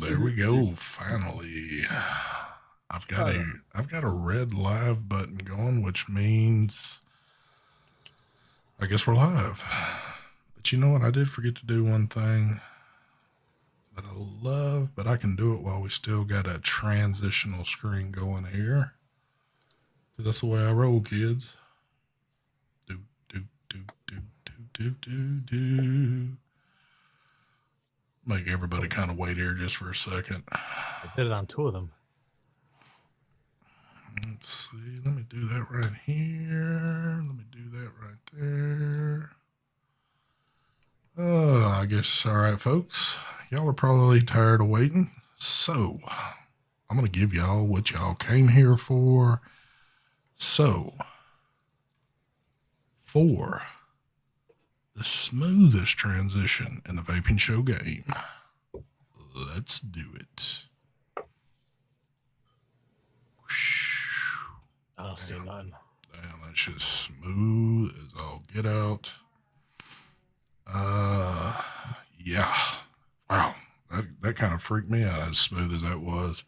There we go. Finally, I've got a red live button going, which means I guess we're live. But you know what? I did forget to do one thing that I love, but I can do it while we still got a transitional screen going here. Because that's the way I roll, kids. Do, do, do, do, do, do, do. Make everybody kind of wait here just for a second. I did it on two of them. Let's see. Let me do that right here. Let me do that right there. I guess, all right, folks. Y'all are probably tired of waiting. So, I'm going to give y'all what y'all came here for. So, for the smoothest transition in the Vaping Show game, let's do it. I don't see none. Damn, that's just smooth as all get out. Yeah. Wow. That kind of freaked me out as smooth as that was.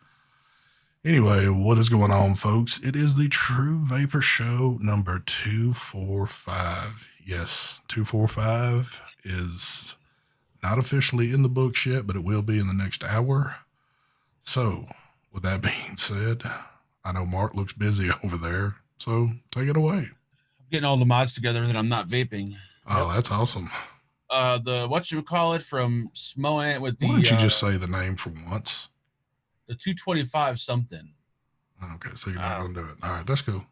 Anyway, what is going on, folks? It is the True Vapor Show number 245. Yes, 245 is not officially in the books yet, but it will be in the next hour. So, with that being said, I know Mark looks busy over there, so take it away. I'm getting all the mods together that I'm not vaping. Oh, that's awesome. The whatchamacallit from Smoant with the... Why don't you just say the name for once? The 225 something. Okay, so you're not going to do it. All right, that's cool.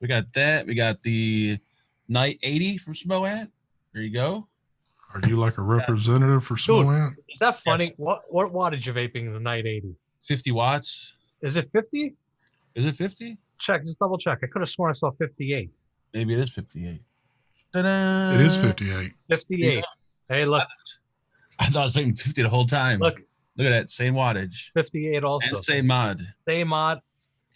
We got that. We got the Night 80 from Smoant. There you go. Are you like a representative for Smoant? Is that funny? Yes. What wattage you vaping in the Night 80? 50 watts. Is it 50? Is it 50? Check, just double check. I could have sworn I saw 58. Maybe it is 58. Ta-da! It is 58. 58. Yeah. Hey, look. I thought I was vaping 50 the whole time. Look at that. Same wattage. 58 also. And same mod. Same mod.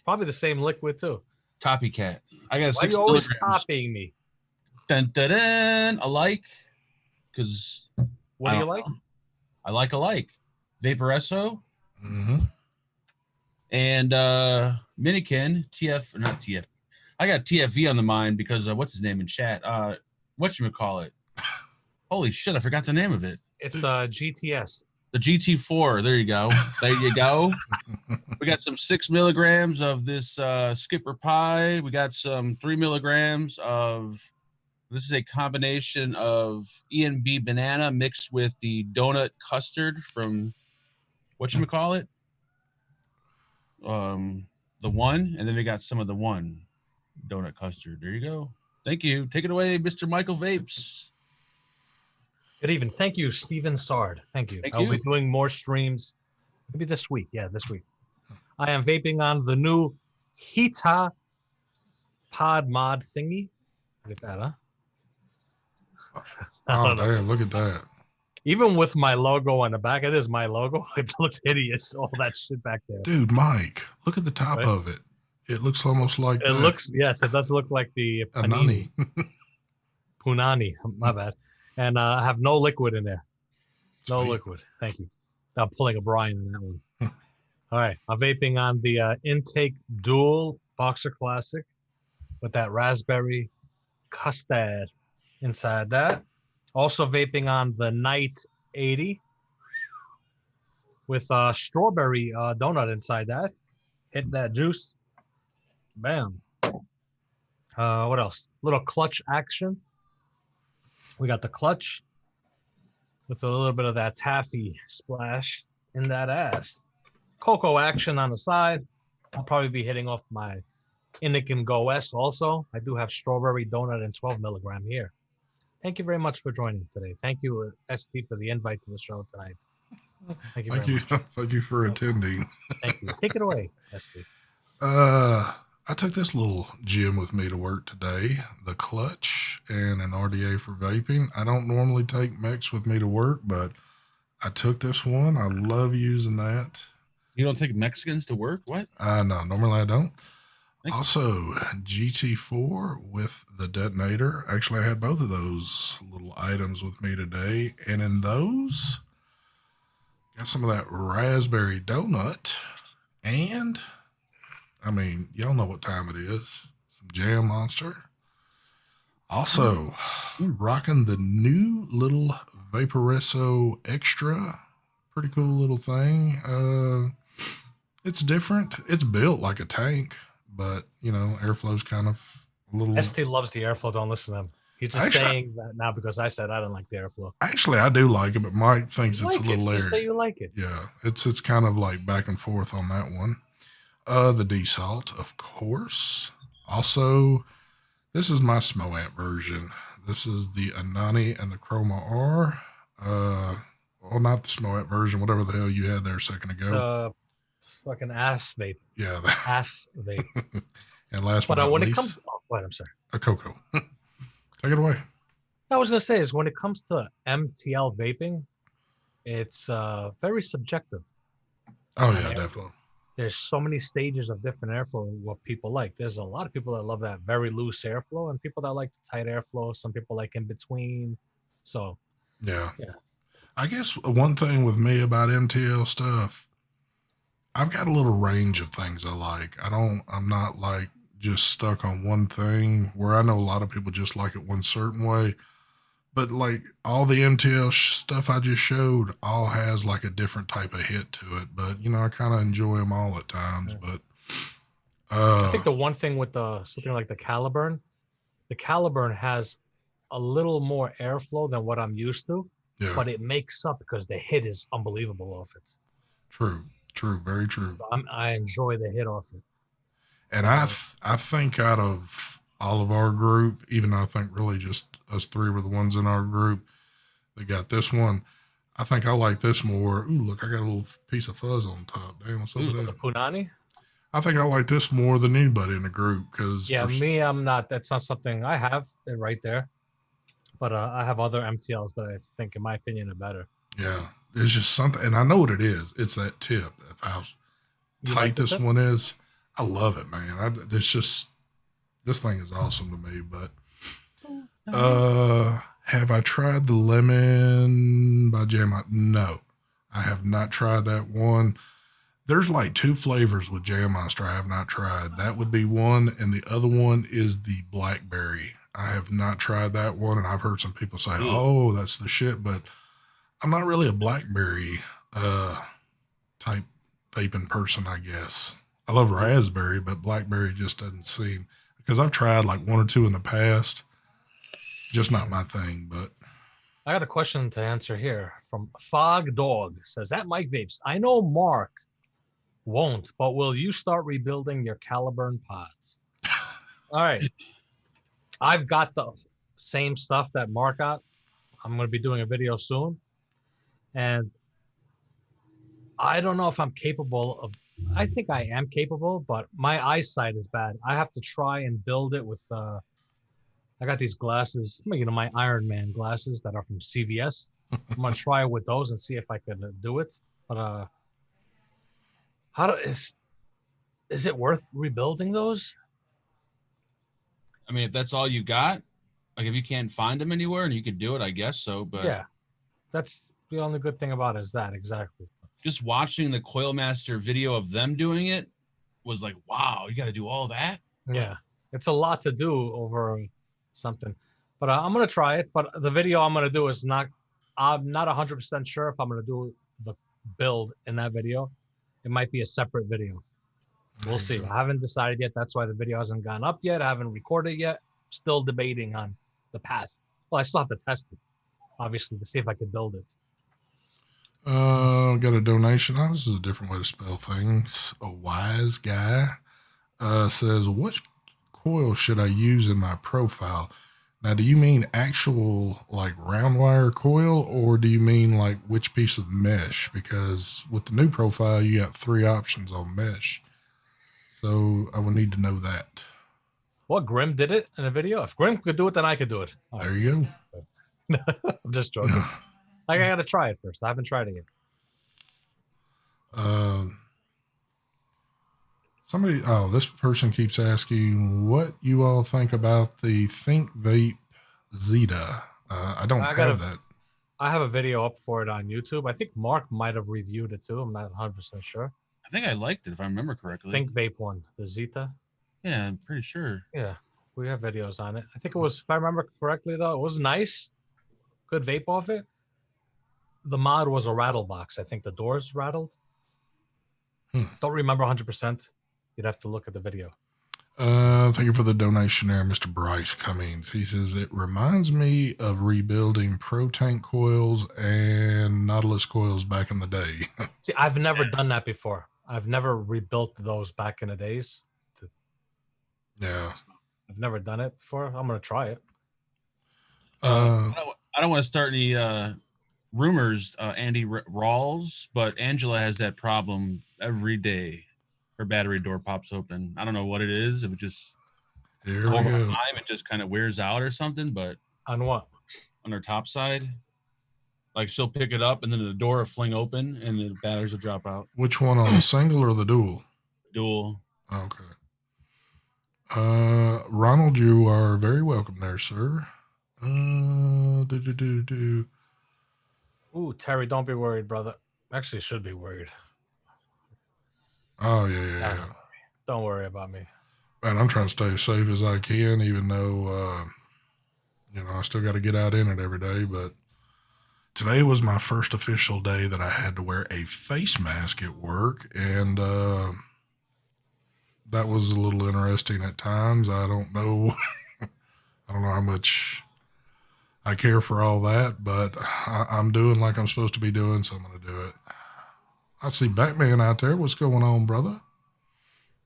Probably the same liquid, too. Copycat. I got 6 milligrams. Why are you always copying me? Dun, dun, dun. Alike. Because... What do you like? I like alike. Vaporesso. Mm-hmm. And Minikin, TF, or not TF. I got TFV on the mind because what's his name in chat? Whatchamacallit? Holy shit, I forgot the name of it. It's the GTS. The GT4. There you go. There you go. We got some 6 milligrams of this Skipper Pie. We got some 3 milligrams of... This is a combination of E&B banana mixed with the donut custard from whatchamacallit? The one, and then we got some of the one donut custard. There you go. Thank you. Take it away, Mr. Michael Vapes. Good evening. Thank you, Steven Sard. Thank you. I'll be doing more streams maybe this week. Yeah, this week. I am vaping on the new Hita Pod Mod thingy. Look at that, huh? Oh, damn, look at that. Even with my logo on the back, it is my logo. It looks hideous, all that shit back there. Dude, Mike, look at the top of it. It looks almost like it looks, yes, it does look like the Panini. Punani, my bad. And I have no liquid in there. No liquid. Thank you. I'm pulling a Brian on that one. All right. I'm vaping on the Intake Dual Boxer Classic with that raspberry custard inside that. Also vaping on the Night 80 with strawberry donut inside that. Hit that juice. Bam. What else? Little clutch action. We got the clutch with a little bit of that taffy splash in that ass. Cocoa action on the side. I'll probably be hitting off my Inikin Go S also. I do have strawberry donut and 12 milligram here. Thank you very much for joining today. Thank you, ST, for the invite to the show tonight. Thank you very much. Thank you for attending. Thank you. Take it away, ST. I took this little gem with me to work today, the clutch and an RDA for vaping. I don't normally take mechs with me to work, but I took this one. I love using that. You don't take Mexicans to work? What? No, normally I don't. Also, GT4 with the detonator. Actually, I had both of those little items with me today. And in those, Got some of that raspberry donut. And, I mean, y'all know what time it is. Some Jam Monster. Also, rocking the new little Vaporesso Extra. Pretty cool little thing. It's different. It's built like a tank, but, you know, airflow's kind of a little. ST loves the airflow. Don't listen to him. He's just Actually, saying that now because I said I don't like the airflow. Actually, I do like it, but Mike thinks You it's a like it. little So airy. say you like it. Yeah, it's kind of like back and forth on that one. The D-Salt, of course. Also, this is my Smoant version. This is the Anani and the Chroma R. Well, not the Smoant version, whatever the hell you had there a second ago. Fucking ass vape. Yeah. Ass vape. And last but But not when least, it comes, wait, I'm sorry. a Cocoa. Take it away. I was gonna say is when it comes to MTL vaping, it's very subjective. Oh on yeah, airflow. definitely. There's so many stages of different airflow what people like. There's a lot of people that love that very loose airflow and people that like the tight airflow. Some people like in between. So Yeah. Yeah. I guess one thing with me about MTL stuff, I've got a little range of things I like. I'm not like just stuck on one thing where I know a lot of people just like it one certain way. But like all the MTL stuff I just showed all has like a different type of hit to it. But you know, I kind of enjoy them all at times. Yeah. But I think the one thing with something like the Caliburn has a little more airflow than what I'm used to, yeah, but it makes up because the hit is unbelievable off it. true, very true. I enjoy the hit off it. And I think out of all of our group, even though I think really just us three were the ones in our group that got this one, I think I like this more. Ooh, look, I got a little piece of fuzz on top. Damn, what's up with The that? Punani? I think I like this more than anybody in the group because Me, I'm not. That's not something I have it right there, but I have other MTLs that I think, in my opinion, are better. Yeah, it's just something, and I know what it is. It's that tip. How You tight like the this tip? one is. I love it, man. It's just this thing is awesome to me. But have I tried the lemon by Jam? No, I have not tried that one. There's like two flavors with Jam Monster I have not tried. That would be one, and the other one is the blackberry. I have not tried that one, and I've heard some people say, "Oh, that's the shit," but I'm not really a blackberry type vaping person, I guess. I love raspberry, but blackberry just doesn't seem, because I've tried like one or two in the past. Just not my thing, but I got a question to answer here from Fog Dog. Says that Mike Vapes. I know Mark won't, but will you start rebuilding your Caliburn pods? All right. I've got the same stuff that Mark got. I'm going to be doing a video soon. And I don't know if I'm capable of, I think I am capable, but my eyesight is bad. I have to try and build it with, I got these glasses, you know, my Iron Man glasses that are from CVS. I'm going to try it with those and see if I can do it. But is it worth rebuilding those? I mean, if that's all you got, like if you can't find them anywhere and you could do it, I guess so. But yeah, that's the only good thing about it is that exactly. Just watching the Coilmaster video of them doing it was like, wow, you got to do all that. Yeah, it's a lot to do over something, but I'm gonna try it. But the video I'm gonna do is not. I'm not 100% sure if I'm gonna do the build in that video. It might be a separate video. We'll see. I haven't decided yet. That's why the video hasn't gone up yet. I haven't recorded it yet. Still debating on the path. Well, I still have to test it, obviously, to see if I can build it. Got a donation. Oh, this is a different way to spell things. A wise guy says, "What coil should I use in my profile?" Now, do you mean actual like round wire coil, or do you mean like which piece of mesh? Because with the new profile, you got 3 options on mesh. So I would need to know that. Well, Grim did it in a video. If Grim could do it, then I could do it. All There you go. I'm just joking. I got to try it first. I haven't tried it yet. This person keeps asking what you all think about the Think Vape Zeta. I don't have that. I have a video up for it on YouTube. I think Mark might have reviewed it too. I'm not 100% sure. I think I liked it if I remember correctly. Think Vape one, the Zeta. Yeah, I'm pretty sure. Yeah, we have videos on it. I think it was, if I remember correctly, though, it was nice. Good vape off it. The mod was a rattle box. I think the doors rattled. Don't remember 100%. You'd have to look at the video. Thank you for the donation there, Mr. Bryce Cummings. He says, it reminds me of rebuilding Pro Tank coils and Nautilus coils back in the day. See, I've never done that before. I've never rebuilt those back in the days. Yeah. I've never done it before. I'm going to try it. I don't want to start any rumors, Andy Rawls, but Angela has that problem every day. Her battery door pops open. I don't know what it is. If it just Here over we go. time it just kind of wears out or something. But On what? on her top side, like she'll pick it up and then the door will fling open and the batteries will drop out. Which one, on the single or the dual? Dual. Okay. Ronald, you are very welcome there, sir. Ooh, Terry, don't be worried, brother. Actually, should be worried. Oh, yeah. Don't worry about me. Man, I'm trying to stay as safe as I can, even though, I still got to get out in it every day. But today was my first official day that I had to wear a face mask at work. And that was a little interesting at times. I don't know. I don't know how much I care for all that, but I'm doing like I'm supposed to be doing, so I'm going to do it. I see Batman out there. What's going on, brother?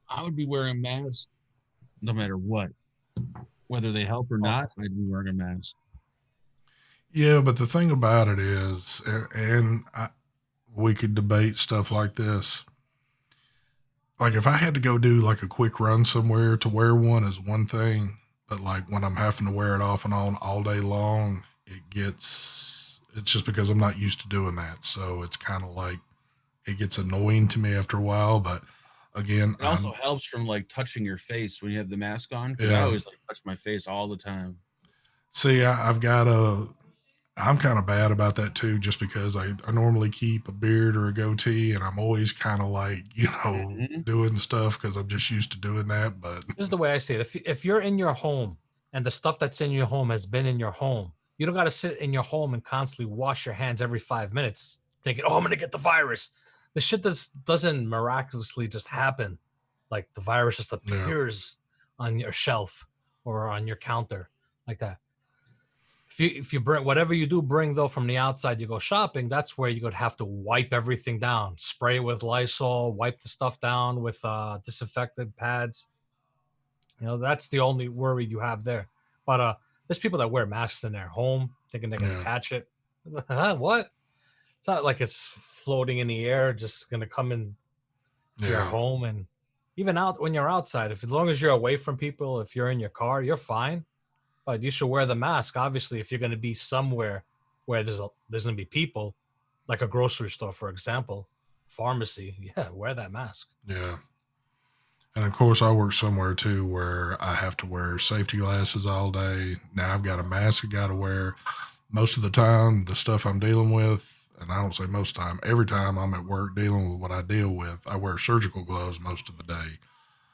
I would be wearing a mask no matter what. Whether they help or not, I'd be wearing a mask. Yeah, but the thing about it is, we could debate stuff like this. Like if I had to go do like a quick run somewhere, to wear one is one thing, but like when I'm having to wear it off and on all day long, it's just because I'm not used to doing that. So it's kind of like, it gets annoying to me after a while, but again, it also helps from like touching your face when you have the mask on. Yeah. I always like touch my face all the time. See, I'm kind of bad about that too, just because I normally keep a beard or a goatee, and I'm always kind of like, doing stuff because I'm just used to doing that. But this is the way I see it. If you're in your home and the stuff that's in your home has been in your home, you don't got to sit in your home and constantly wash your hands every 5 minutes thinking, oh, I'm going to get the virus. The shit doesn't miraculously just happen. Like the virus just appears on your shelf or on your counter like that. If you bring whatever you do bring though from the outside, you go shopping, that's where you would have to wipe everything down, spray it with Lysol, wipe the stuff down with disinfectant pads. That's the only worry you have there. But there's people that wear masks in their home thinking they're going to catch it. What? It's not like it's floating in the air, just going to come in to your home. And even out when you're outside, as long as you're away from people, if you're in your car, you're fine. But you should wear the mask. Obviously, if you're going to be somewhere where there's going to be people, like a grocery store, for example, pharmacy, wear that mask. Yeah. And of course, I work somewhere too where I have to wear safety glasses all day. Now I've got a mask I got to wear. Most of the time, the stuff I'm dealing with, and I don't say most time, every time I'm at work dealing with what I deal with, I wear surgical gloves most of the day.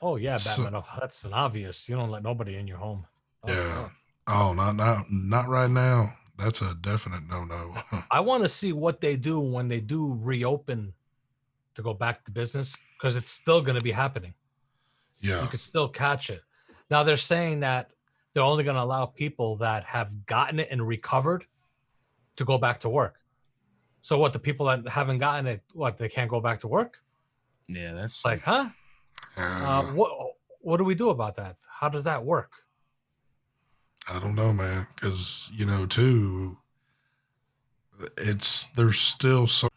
Oh, yeah, Batman. That's an obvious. You don't let nobody in your home. Yeah. Oh, not right now. That's a definite no. I want to see what they do when they do reopen to go back to business, because it's still going to be happening. Yeah. You could still catch it. Now they're saying that they're only going to allow people that have gotten it and recovered to go back to work. So what, the people that haven't gotten it, they can't go back to work? Yeah, that's like, huh? What do we do about that? How does that work? I don't know, man. Because, too, there's still so.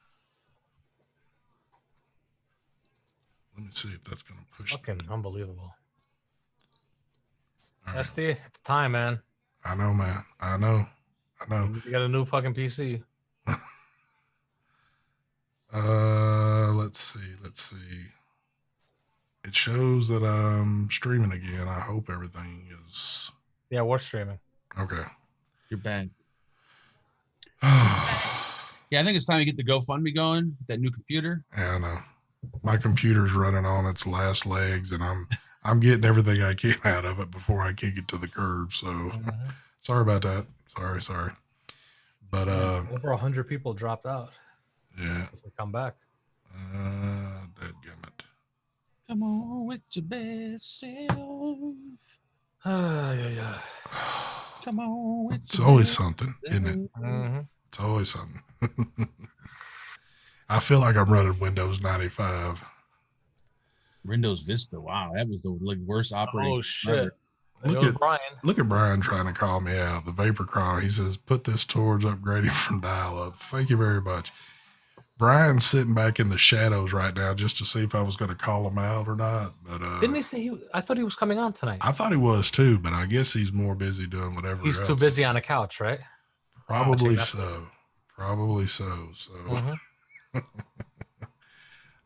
Let me see if that's going to push. Fucking unbelievable. SD, it's time, man. I know, man. I know. You got a new fucking PC. Let's see. It shows that I'm streaming again. I hope everything is. Yeah, we're streaming. Okay. You're back. Yeah, I think it's time to get the GoFundMe going. That new computer. And my computer's running on its last legs, and I'm getting everything I can out of it before I kick it to the curb. So sorry about that. Sorry. But over 100 people dropped out. yeah. If they come back. Dadgummit. Come on with your best self. Yeah. Come on with It's always something, isn't it? Mm-hmm. It's always something. I feel like I'm running Windows 95. Windows Vista. Wow, that was the worst operating. Oh shit! Look at Brian trying to call me out. The Vapor Crawler. He says, "Put this towards upgrading from dial-up." Thank you very much. Brian's sitting back in the shadows right now just to see if I was going to call him out or not. But didn't he say I thought he was coming on tonight. I thought he was too, but I guess he's more busy doing whatever. He's else. too busy on the couch, right? Probably so. Probably so. So.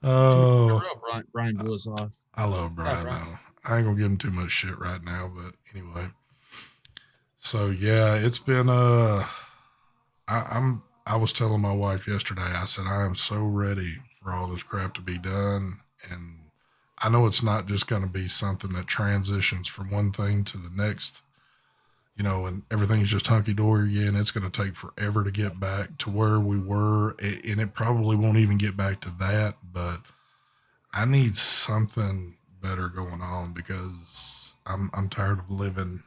Oh, Brian blew us off. I love Brian though. I ain't gonna give him too much shit right now, but anyway. So yeah, it's been I was telling my wife yesterday, I said I am so ready for all this crap to be done, and I know it's not just gonna be something that transitions from one thing to the next, and everything's just hunky-dory again. It's going to take forever to get back to where we were, and it probably won't even get back to that, but I need something better going on because I'm tired of living.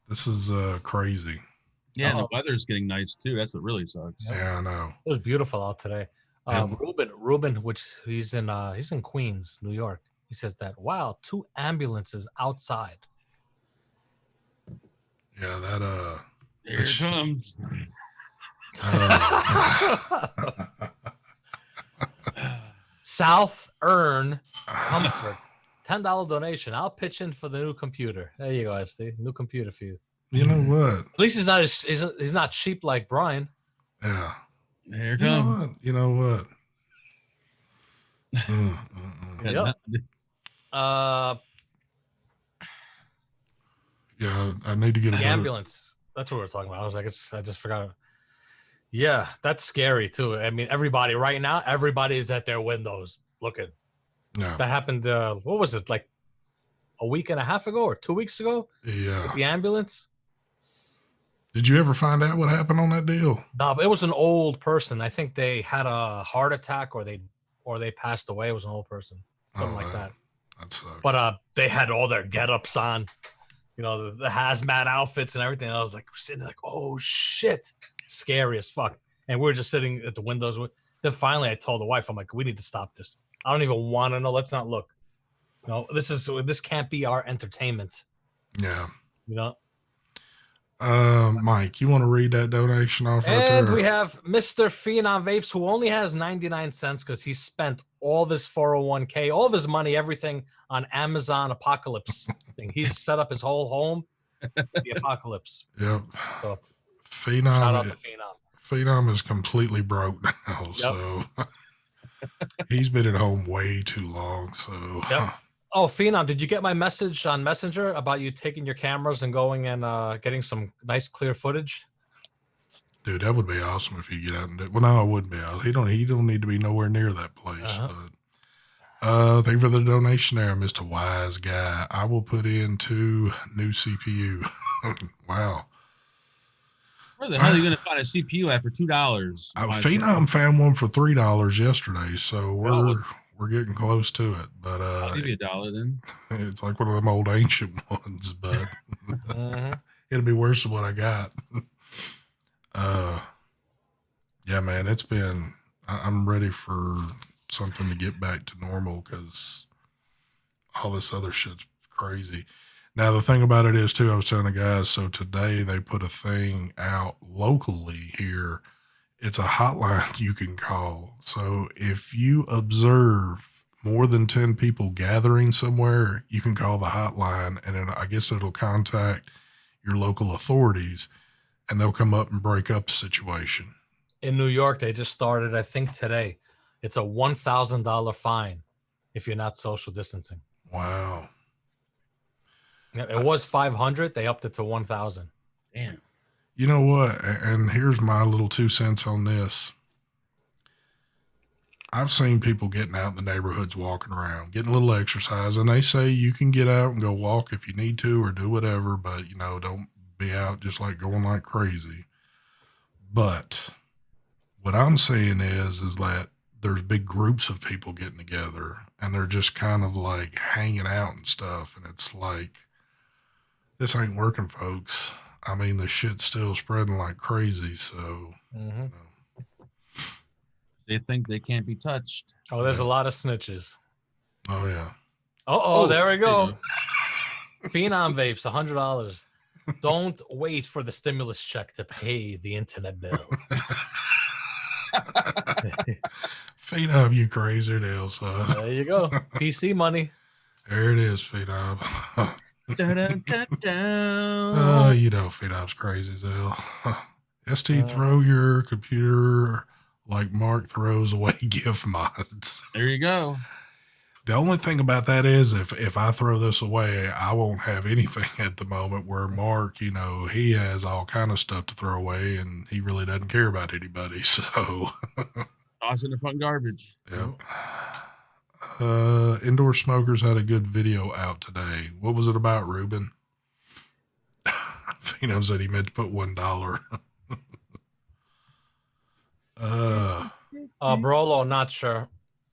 This is crazy. Yeah, and the weather's getting nice too. That's what really sucks. Yeah, I know. It was beautiful out today. Ruben, which he's in Queens, New York. He says that, wow, 2 ambulances outside. Yeah, that here it comes. South Earn Comfort, $10 donation. I'll pitch in for the new computer. There you go, Steve. New computer for you. You know what? At least he's not cheap like Brian. Yeah. Here it comes. You know what? Yep. Yeah, I need to get the ambulance. That's what we're talking about. I was like, I just forgot. Yeah, that's scary too. I mean, everybody is at their windows looking. Yeah. That happened. What was it, like a week and a half ago or 2 weeks ago? Yeah. With the ambulance. Did you ever find out what happened on that deal? No, but it was an old person. I think they had a heart attack or they passed away. It was an old person, something like that. That sucks. But they had all their get-ups on. The hazmat outfits and everything. I was like sitting there like, oh shit, scary as fuck. And we were just sitting at the windows. Then finally I told the wife, I'm like, we need to stop this. I don't even want to know. Let's not look. This can't be our entertainment. Yeah. Mike, you want to read that donation off? And we have Mr. Phenom Vapes, who only has 99 cents because he spent all of his 401k, all of his money, everything on Amazon Apocalypse thing. He's set up his whole home, the Apocalypse. Yep. So, Phenom, shout out to Phenom. Phenom is completely broke now, so he's been at home way too long. So. Yep. Oh, Phenom, did you get my message on Messenger about you taking your cameras and going and getting some nice clear footage? Dude, that would be awesome if you get out and do it. Well, no, it wouldn't be out. He don't need to be nowhere near that place. But thank you for the donation there, Mr. Wise Guy. I will put in 2 new CPU. Wow. Where the hell are you going to find a CPU at for $2? Phenom found one for $3 yesterday, so we're getting close to it. But I'll give you $1 then. It's like one of them old ancient ones, but it'll be worse than what I got. Yeah, man, I'm ready for something to get back to normal because all this other shit's crazy. Now, the thing about it is, too, I was telling the guys, so today they put a thing out locally here. It's a hotline you can call. So if you observe more than 10 people gathering somewhere, you can call the hotline, and I guess it'll contact your local authorities, and they'll come up and break up the situation. In New York, they just started, I think today, it's a $1,000 fine if you're not social distancing. Wow. It was $500. They upped it to $1,000. Damn. You know what? And here's my little 2 cents on this. I've seen people getting out in the neighborhoods, walking around, getting a little exercise, and they say you can get out and go walk if you need to or do whatever, but don't be out just like going like crazy. But what I'm saying is that there's big groups of people getting together and they're just kind of like hanging out and stuff, and it's like this ain't working, folks. I mean, the shit's still spreading like crazy, so Mm-hmm. They think they can't be touched. Oh, there's a lot of snitches. oh yeah. Oh, there we go. there Phenom Vapes, $100. Don't wait for the stimulus check to pay the internet bill. Phenom, you crazy deal, son. There you go. PC money. There it is, Phenom. Dun-dun-dun-dun. Phenom's crazy as hell. ST, throw your computer like Mark throws away gift mods. There you go. The only thing about that is if I throw this away, I won't have anything at the moment, where Mark, he has all kind of stuff to throw away and he really doesn't care about anybody. So Toss in the front garbage. yep. Indoor Smokers had a good video out today. What was it about, Ruben? Phenom said he meant to put $1. Brolo, not sure.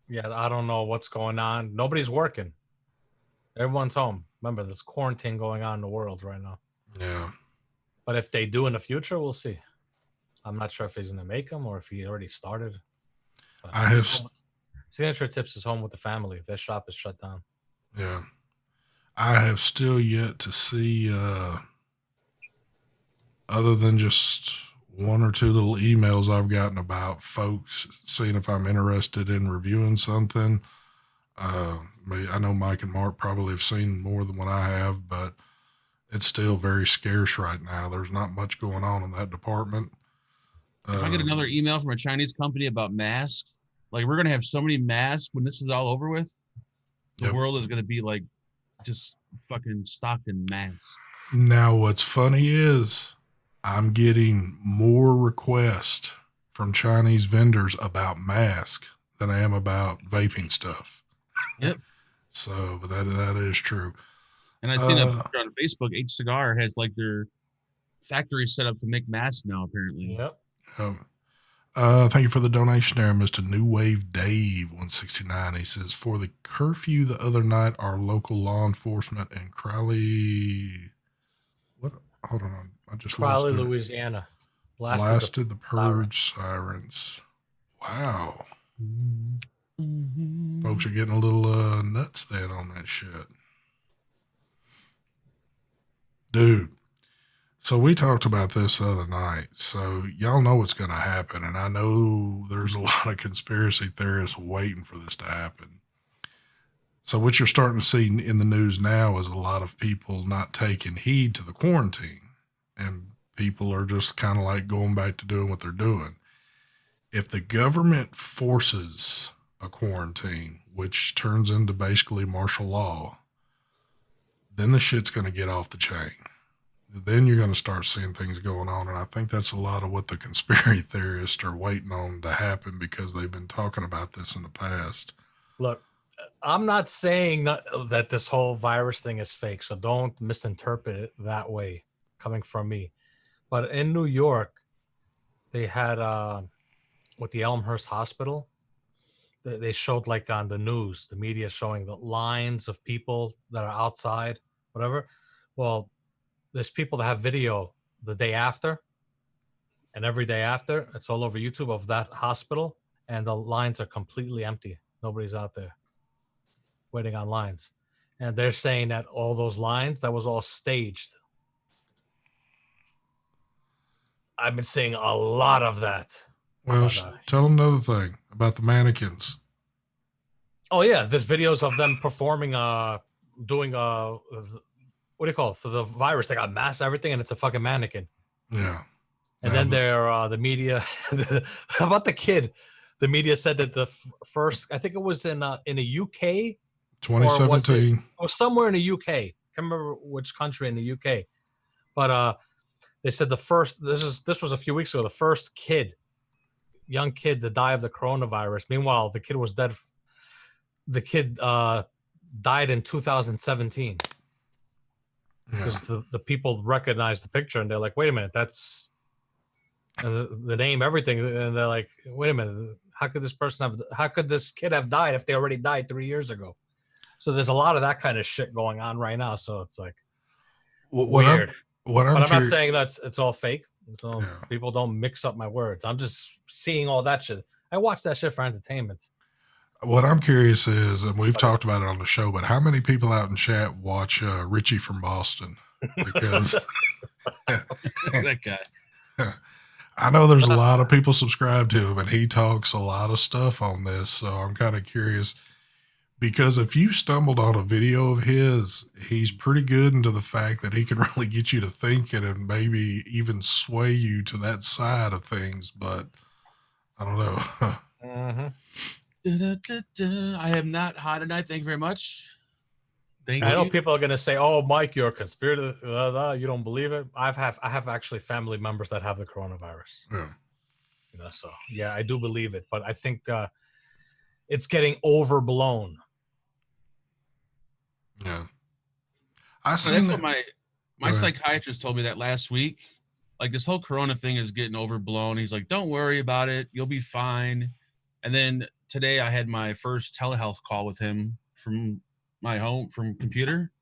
Yeah, I don't know what's going on. Nobody's working. Everyone's home. Remember, there's quarantine going on in the world right now. Yeah. But if they do in the future, we'll see. I'm not sure if he's going to make them or if he already started. But I have. Signature Tips is home with the family. Their shop is shut down. Yeah. I have still yet to see, other than just one or two little emails I've gotten about folks seeing if I'm interested in reviewing something. I know Mike and Mark probably have seen more than what I have, but it's still very scarce right now. There's not much going on in that department. If I get another email from a Chinese company about masks, like we're going to have so many masks when this is all over with, the world is going to be like just fucking stocked in masks. Now, what's funny is I'm getting more requests from Chinese vendors about masks than I am about vaping stuff. Yep. So, but that is true. And I've seen a picture on Facebook. H Cigar has like their factory set up to make masks now, apparently. Yep. Thank you for the donation there, Mr. New Wave Dave 169. He says, for the curfew the other night, our local law enforcement in Crowley, hold on. I just Crowley, lost it. Louisiana. Blasted the purge sirens. Wow. Folks are getting a little nuts then on that shit. Dude. So we talked about this the other night. So y'all know what's going to happen. And I know there's a lot of conspiracy theorists waiting for this to happen. So what you're starting to see in the news now is a lot of people not taking heed to the quarantine. And people are just kind of like going back to doing what they're doing. If the government forces a quarantine, which turns into basically martial law, then the shit's going to get off the chain. Then you're going to start seeing things going on. And I think that's a lot of what the conspiracy theorists are waiting on to happen, because they've been talking about this in the past. Look, I'm not saying that this whole virus thing is fake, so don't misinterpret it that way coming from me. But in New York, they had, with the Elmhurst Hospital, they showed like on the news, the media showing the lines of people that are outside, whatever. Well, there's people that have video the day after and every day after. It's all over YouTube of that hospital, and the lines are completely empty. Nobody's out there waiting on lines. And they're saying that all those lines, that was all staged. I've been seeing a lot of that. Well, tell them another thing about the mannequins. Oh yeah, there's videos of them performing, doing what do you call it, for the virus? They got masks, everything, and it's a fucking mannequin. Yeah. And then they're the media. How about the kid? The media said that the first, I think it was in the UK, 2017, or somewhere in the UK. I can't remember which country in the UK, but they said the first. This was a few weeks ago. The first kid young kid to die of the coronavirus. Meanwhile, the kid was dead. The kid died in 2017 because the people recognized the picture and they're like, wait a minute, that's the name, everything. And they're like, wait a minute, how could this kid have died if they already died 3 years ago? So there's a lot of that kind of shit going on right now. So it's like weird. But I'm not saying it's all fake. People don't mix up my words. I'm just seeing all that shit. I watch that shit for entertainment. What I'm curious is, and we've talked about it on the show, but how many people out in chat watch Richie from Boston? Because that guy. I know there's a lot of people subscribe to him, and he talks a lot of stuff on this. So I'm kind of curious, because if you stumbled on a video of his, he's pretty good into the fact that he can really get you to thinking and maybe even sway you to that side of things. But I don't know. Mm-hmm. I am not hot tonight. Thank you very much. I know people are gonna say, "Oh, Mike, you're a conspirator. You don't believe it." I have actually family members that have the coronavirus. Yeah. So yeah, I do believe it, but I think it's getting overblown. Yeah. My psychiatrist told me that last week. Like, this whole corona thing is getting overblown. He's like, don't worry about it. You'll be fine. And then today I had my first telehealth call with him from my home, from computer.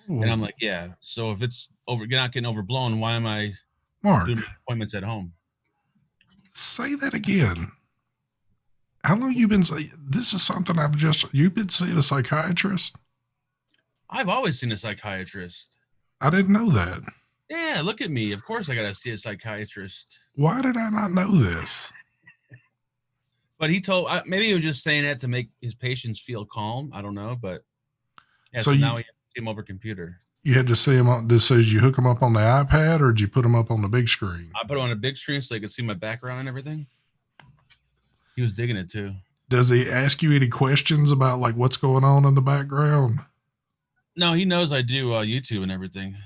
Ooh. And I'm like, yeah. So if it's not getting overblown, why am I doing appointments at home? Say that again. How long you been? This is something you've been seeing a psychiatrist? I've always seen a psychiatrist. I didn't know that. Yeah, look at me. Of course I got to see a psychiatrist. Why did I not know this? But maybe he was just saying that to make his patients feel calm. I don't know, but yeah. So now we have to see him over computer. You had to see him on. Did you hook him up on the iPad, or did you put him up on the big screen? I put him on a big screen so he could see my background and everything. He was digging it too. Does he ask you any questions about like what's going on in the background? No, he knows I do YouTube and everything.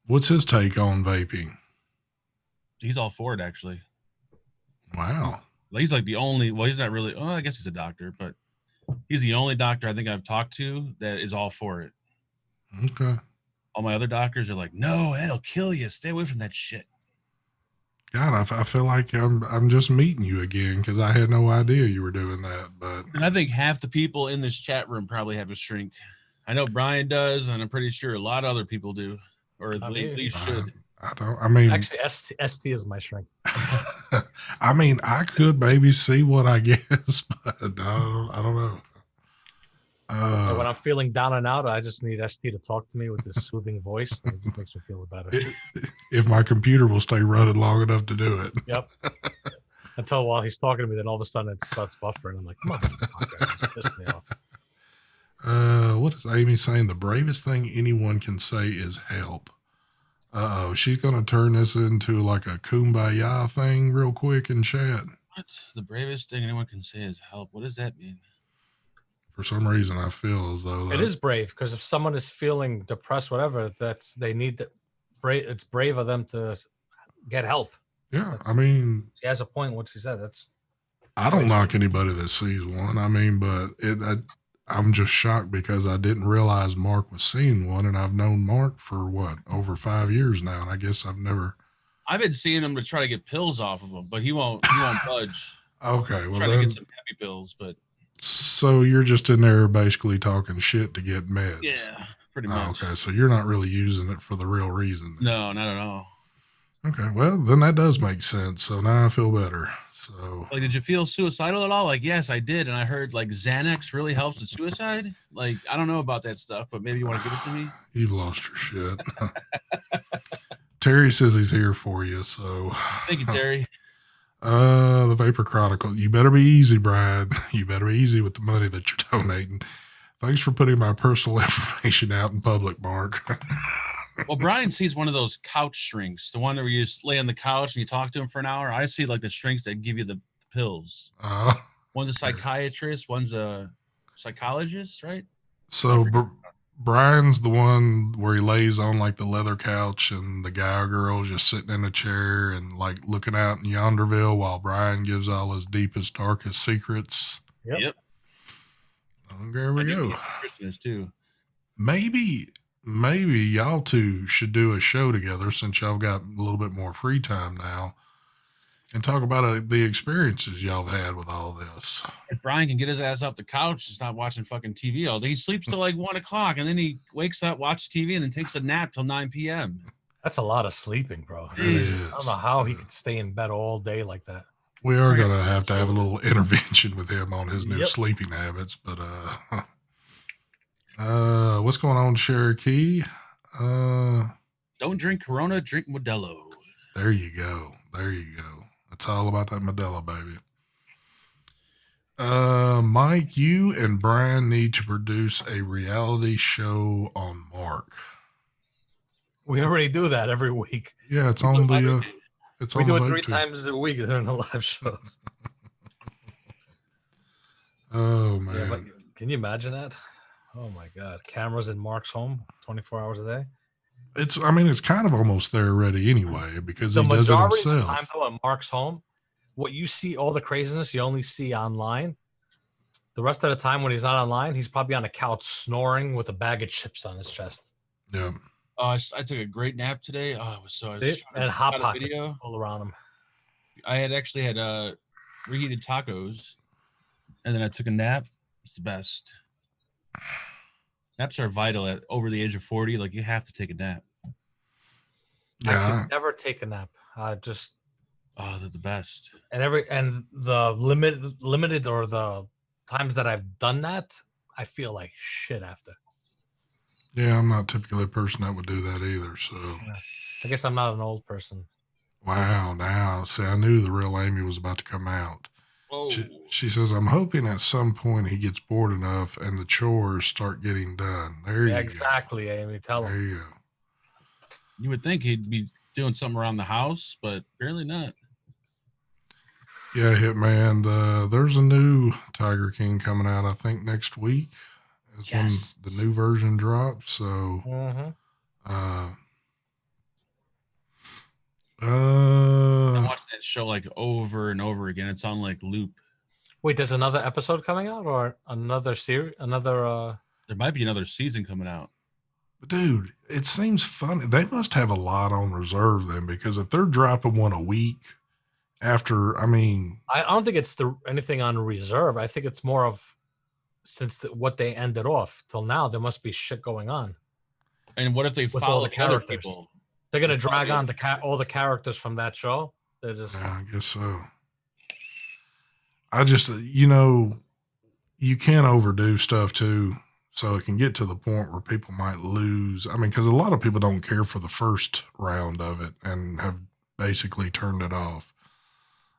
What's his take on vaping? He's all for it, actually. Wow. He's like the only, he's not really, I guess he's a doctor, but he's the only doctor I think I've talked to that is all for it. Okay. All my other doctors are like, no, that'll kill you. Stay away from that shit. God, I feel like I'm just meeting you again because I had no idea you were doing that. But and I think half the people in this chat room probably have a shrink. I know Brian does, and I'm pretty sure a lot of other people do, or at least should. Actually, ST is my shrink. I mean, I could maybe see what I guess, but I don't know. When I'm feeling down and out, I just need ST to talk to me with this soothing voice. And it just makes me feel better. If my computer will stay running long enough to do it. Yep. Until while he's talking to me, then all of a sudden it starts buffering. I'm like, motherfucker, just piss me off. What is Amy saying? The bravest thing anyone can say is help. She's going to turn this into like a kumbaya thing real quick in chat. What? The bravest thing anyone can say is help. What does that mean? For some reason, I feel as though it is brave, because if someone is feeling depressed, whatever, it's brave of them to get help. Yeah, I mean, she has a point what she said. I don't knock anybody that sees one. I mean, but I'm just shocked because I didn't realize Mark was seeing one, and I've known Mark for over 5 years now, and I guess I've been seeing him to try to get pills off of him, but he won't budge. Okay, well, trying to get some happy pills, but. So you're just in there basically talking shit to get meds. Yeah, pretty much. Okay, so you're not really using it for the real reason. No, not at all. Okay, well, then that does make sense. So now I feel better. So, like, did you feel suicidal at all? Like, yes, I did, and I heard like Xanax really helps with suicide. Like, I don't know about that stuff, but maybe you want to give it to me. You've lost your shit. Terry says he's here for you. So thank you, Terry. The Vapor Chronicle. You better be easy, Brian. You better be easy with the money that you're donating. Thanks for putting my personal information out in public, Mark. Well, Brian sees one of those couch shrinks, the one where you just lay on the couch and you talk to him for an hour. I see like the shrinks that give you the pills. One's a psychiatrist, one's a psychologist, right? So Brian's the one where he lays on like the leather couch and the guy or girl's just sitting in a chair and like looking out in Yonderville while Brian gives all his deepest, darkest secrets. Yep. Oh, there we go. Christians too. Maybe y'all two should do a show together since y'all got a little bit more free time now and talk about the experiences y'all have had with all this. If Brian can get his ass off the couch, just not watching fucking TV all day. He sleeps till like 1 o'clock and then he wakes up, watches TV, and then takes a nap till 9 p.m. That's a lot of sleeping, bro. It is. I don't know how he could stay in bed all day like that. We are going to have a little intervention with him on his new Yep. sleeping habits, but what's going on, Cherokee? Don't drink Corona, drink Modelo. There you go. It's all about that Modelo, baby. Mike, you and Brian need to produce a reality show on Mark. We already do that every week. Yeah, it's on the. It's We on do the it 3 Vape too. times a week during the live shows. Oh man, Yeah, but can you imagine that? Oh my God. Cameras in Mark's home 24 hours a day. it's kind of almost there already anyway because The he does it majority of the himself. time, though, at Mark's home, what you see, all the craziness, you only see online. The rest of the time when he's not online, he's probably on a couch snoring with a bag of chips on his chest. Yeah. I took a great nap today. Oh, it was so. I was And hot shot a pockets video. all around him. I had reheated tacos, and then I took a nap. It's the best. Naps are vital at over the age of 40. Like, you have to take a nap. I Yeah. could never take a nap. Just Oh, they're the best. and the limited or the times that I've done that, I feel like shit after. Yeah, I'm not typically a person that would do that either. So, I guess I'm not an old person. wow. Now, see, I knew the real Amy was about to come out. Oh, She says, I'm hoping at some point he gets bored enough and the chores start getting done. There you Yeah, go. exactly, Amy. Tell There him. you go. you would think he'd be doing something around the house, but apparently not. Yeah, Hitman. There's a new Tiger King coming out, I think, next week. Is Yes. when the new version drops. So, Mm-hmm. I uh, watched that show like over and over again. It's on like loop. Wait, there's another episode coming out or another series? There might be another season coming out. dude, it seems funny. They must have a lot on reserve then, because if they're dropping one a week after, I don't think it's anything on reserve. I think it's more of since what they ended off till now, there must be shit going on. And what if they With all follow the other characters. people? They're gonna drag Yeah. on all the characters from that show. They're just yeah, I guess so. I just, you can't overdo stuff too. So it can get to the point where people might lose. Because a lot of people don't care for the first round of it and have basically turned it off.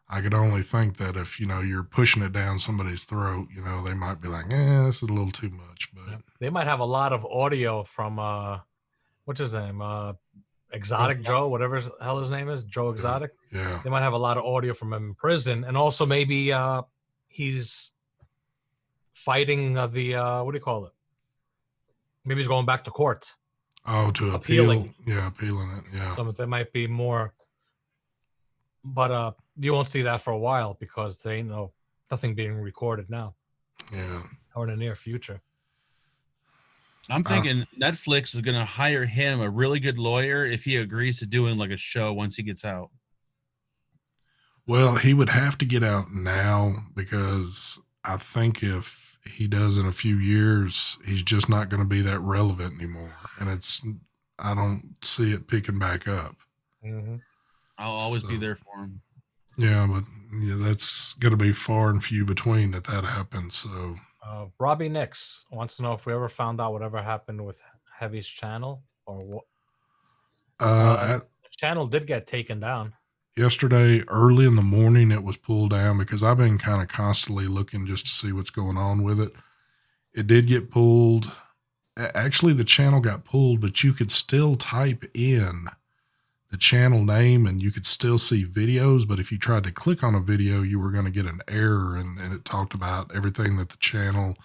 I could only think that if, you're pushing it down somebody's throat, they might be like, this is a little too much. But they might have a lot of audio from what's his name? Exotic Joe, whatever the hell his name is, Joe Exotic. yeah. They might have a lot of audio from him in prison, and also maybe he's fighting what do you call it? Maybe he's going back to court. Oh, to Appealing. appeal. Yeah, appealing it. Yeah. So there might be more, but you won't see that for a while because there ain't nothing being recorded now Yeah. or in the near future. I'm thinking Netflix is going to hire him, a really good lawyer, if he agrees to doing like a show once he gets out. Well, he would have to get out now because I think if he does in a few years, he's just not going to be that relevant anymore. And I don't see it picking back up. Mm-hmm. I'll always be So- there for him. Yeah, but that's going to be far and few between that happens. So, Robbie Nix wants to know if we ever found out whatever happened with Heavy's channel or what. The channel did get taken down. yesterday, early in the morning, it was pulled down because I've been kind of constantly looking just to see what's going on with it. It did get pulled. Actually, the channel got pulled, but you could still type in the channel name and you could still see videos. But if you tried to click on a video, you were going to get an error, and it talked about everything that the channel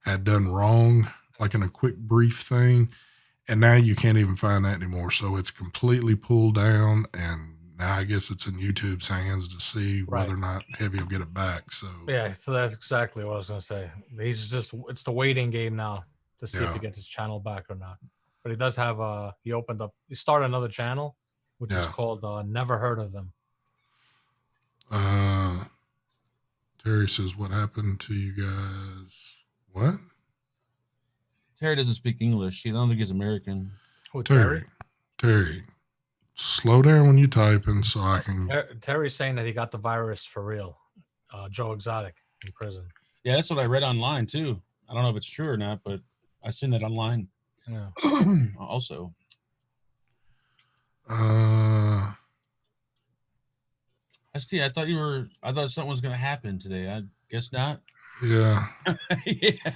had done wrong. like in a quick brief thing. And now you can't even find that anymore. So it's completely pulled down. And now I guess it's in YouTube's hands to see whether or not Heavy will get it back. So yeah, so that's exactly what I was gonna say. It's the waiting game now to see if he gets his channel back or not. But he does have he started another channel, which is called Never Heard of Them. Terry says, what happened to you guys? What? Terry doesn't speak English. I don't think he's American. Who, Terry? Terry, slow down when you typing so I can. Terry's saying that he got the virus for real. Joe Exotic in prison. Yeah, that's what I read online too. I don't know if it's true or not, but I seen it online. Yeah. Also. ST, I thought something was gonna happen today. I guess not. Yeah. Yeah.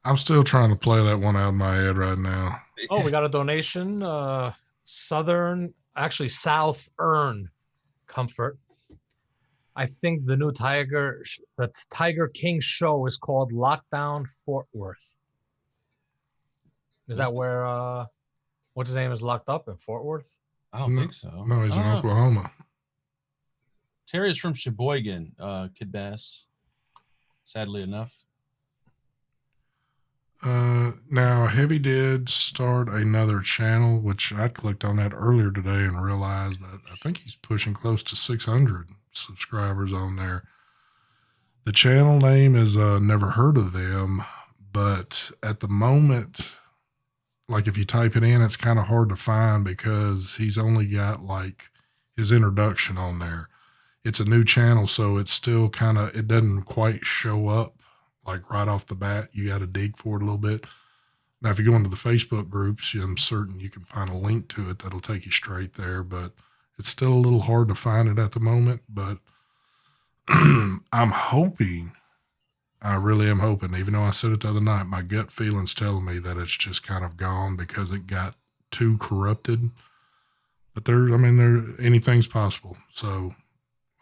I'm still trying to play that one out in my head right now. Oh, we got a donation. South Earn Comfort. I think the new Tiger King show is called Lockdown Fort Worth. Is that where what's his name is locked up in Fort Worth? I don't think so. No, he's in Oklahoma. Terry's from Sheboygan, Kid Bass. Sadly enough. Now Heavy did start another channel, which I clicked on that earlier today and realized that I think he's pushing close to 600 subscribers on there. The channel name is Never Heard of Them, but at the moment, like if you type it in, it's kind of hard to find because he's only got like his introduction on there. It's a new channel, so it's still it doesn't quite show up like right off the bat. You got to dig for it a little bit. Now, if you go into the Facebook groups, I'm certain you can find a link to it that'll take you straight there, but it's still a little hard to find it at the moment. But I'm hoping, I really am hoping, even though I said it the other night, my gut feeling's telling me that it's just kind of gone because it got too corrupted. But anything's possible. So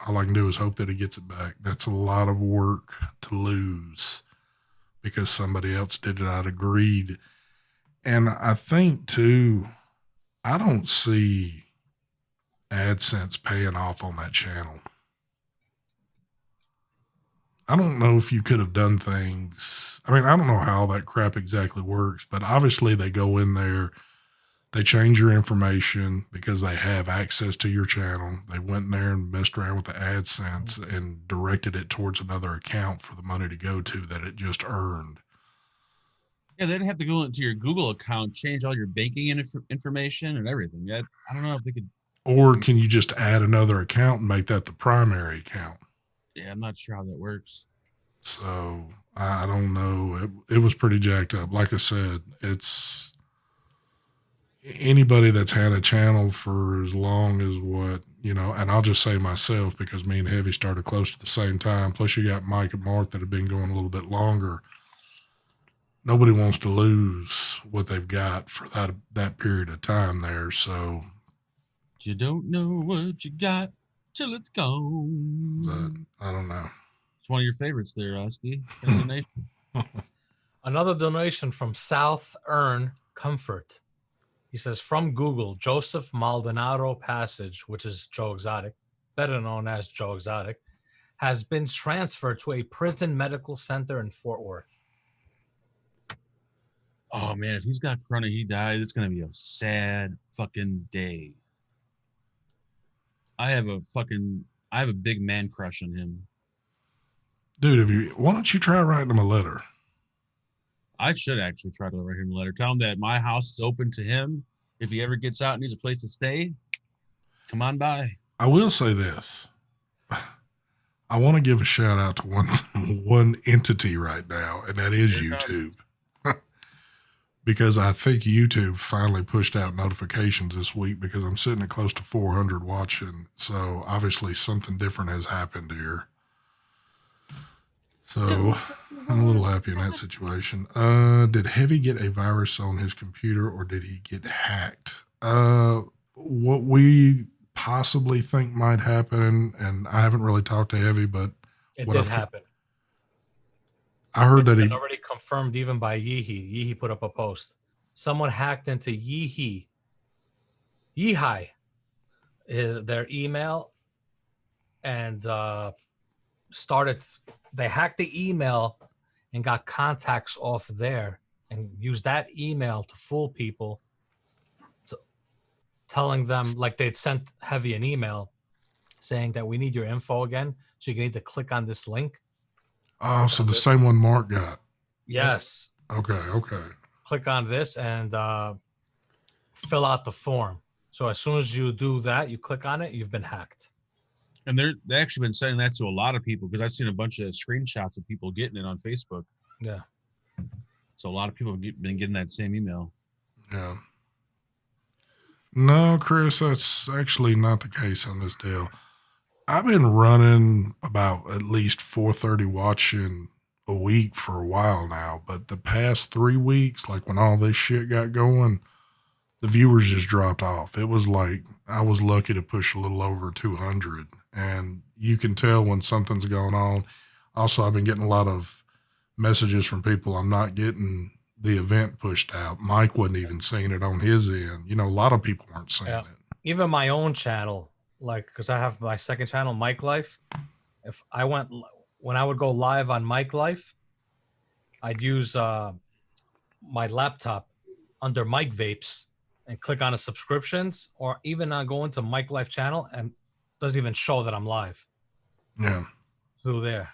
all I can do is hope that he gets it back. That's a lot of work to lose because somebody else did it out of greed. And I think, too, I don't see AdSense paying off on that channel. I don't know if you could have done things. I don't know how that crap exactly works, but obviously they go in there. They change your information because they have access to your channel. They went in there and messed around with the AdSense and directed it towards another account for the money to go to that it just earned. Yeah, they'd have to go into your Google account, change all your banking information and everything. I don't know if they could. Or can you just add another account and make that the primary account? Yeah, I'm not sure how that works. So I don't know. It was pretty jacked up. Like I said, it's anybody that's had a channel for as long as and I'll just say myself because me and Heavy started close to the same time. Plus you got Mike and Mark that have been going a little bit longer. Nobody wants to lose what they've got for that period of time there. So you don't know what you got till it's gone. But I don't know. It's one of your favorites there, Rusty. Another donation from South Earn Comfort. He says, from Google, Joseph Maldonado Passage, which is Joe Exotic, better known as Joe Exotic, has been transferred to a prison medical center in Fort Worth. Oh, man, if he's got corona, he died, it's going to be a sad fucking day. I have a big man crush on him. Dude, why don't you try writing him a letter? I should actually try to write him a letter. Tell him that my house is open to him. If he ever gets out and needs a place to stay, come on by. I will say this. I want to give a shout out to one entity right now, and that is YouTube. Because I think YouTube finally pushed out notifications this week because I'm sitting at close to 400 watching. So obviously something different has happened here. So I'm a little happy in that situation. Did Heavy get a virus on his computer or did he get hacked? What we possibly think might happen, and I haven't really talked to Heavy, but it did happen. I heard It's that been he. already confirmed even by Yeehee. Yeehee put up a post. Someone hacked into Yeehee, their email, and started. They hacked the email and got contacts off there, and used that email to fool people, telling them like they'd sent Heavy an email saying that we need your info again, so you need to click on this link. Oh, so on the this. same one Mark got. Yes. Okay. Okay. Click on this and fill out the form. So as soon as you do that, you click on it, you've been hacked. And they actually been sending that to a lot of people because I've seen a bunch of screenshots of people getting it on Facebook. Yeah. So a lot of people have been getting that same email. Yeah. No, Chris, that's actually not the case on this deal. I've been running about at least 430 watching a week for a while now, but the past 3 weeks, like when all this shit got going, the viewers just dropped off. It was like I was lucky to push a little over 200, and you can tell when something's going on. Also, I've been getting a lot of messages from people. I'm not getting the event pushed out. Mike wasn't even seeing it on his end. A lot of people weren't seeing it. Even my own channel, like, because I have my second channel, Mike Life. When I would go live on Mike Life, I'd use my laptop under Mike Vapes and click on the subscriptions, or even go into Mike Life channel, and doesn't even show that I'm live. Yeah. Through there.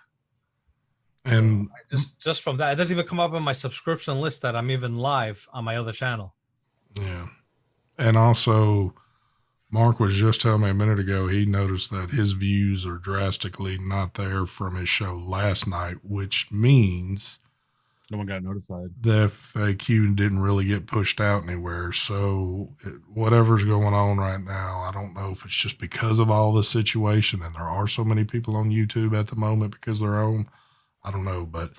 And so just from that, it doesn't even come up on my subscription list that I'm even live on my other channel. Yeah. And also, Mark was just telling me a minute ago, he noticed that his views are drastically not there from his show last night, which means no one got notified. The FAQ didn't really get pushed out anywhere. So whatever's going on right now, I don't know if it's just because of all the situation, and there are so many people on YouTube at the moment because they're home. I don't know, but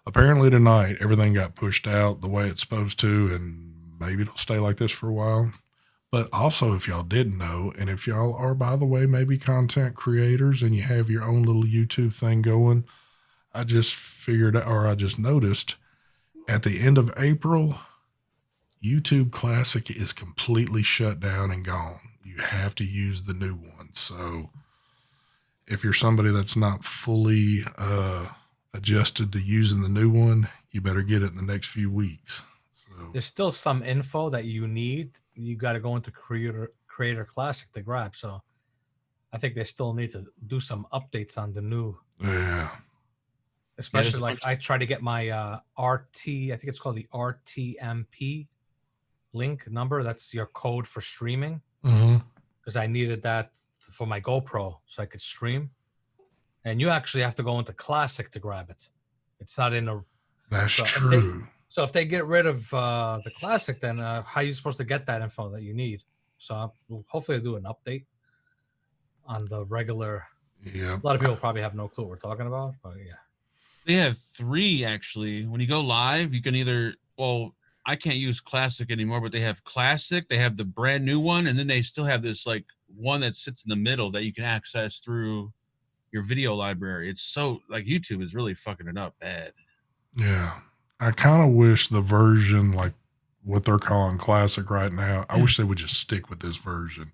apparently tonight everything got pushed out the way it's supposed to, and maybe it'll stay like this for a while. But also, if y'all didn't know, and if y'all are, by the way, maybe content creators and you have your own little YouTube thing going, I just noticed at the end of April, YouTube Classic is completely shut down and gone. You have to use the new one. So if you're somebody that's not fully adjusted to using the new one, you better get it in the next few weeks. So there's still some info that you need. You got to go into Creator Classic to grab. So I think they still need to do some updates on the new. Yeah. Especially I try to get my RT, I think it's called the RTMP link number. That's your code for streaming. Because I needed that for my GoPro so I could stream. And you actually have to go into Classic to grab it. It's not in a. That's true. If they get rid of the Classic, then how are you supposed to get that info that you need? So hopefully they'll do an update on the regular. Yeah. A lot of people probably have no clue what we're talking about, but yeah. They have 3 actually. When you go live, you can either, I can't use Classic anymore, but they have Classic, they have the brand new one, and then they still have this like one that sits in the middle that you can access through your video library. It's so like YouTube is really fucking it up bad. Yeah. I kind of wish the version like what they're calling Classic right now, I wish they would just stick with this version.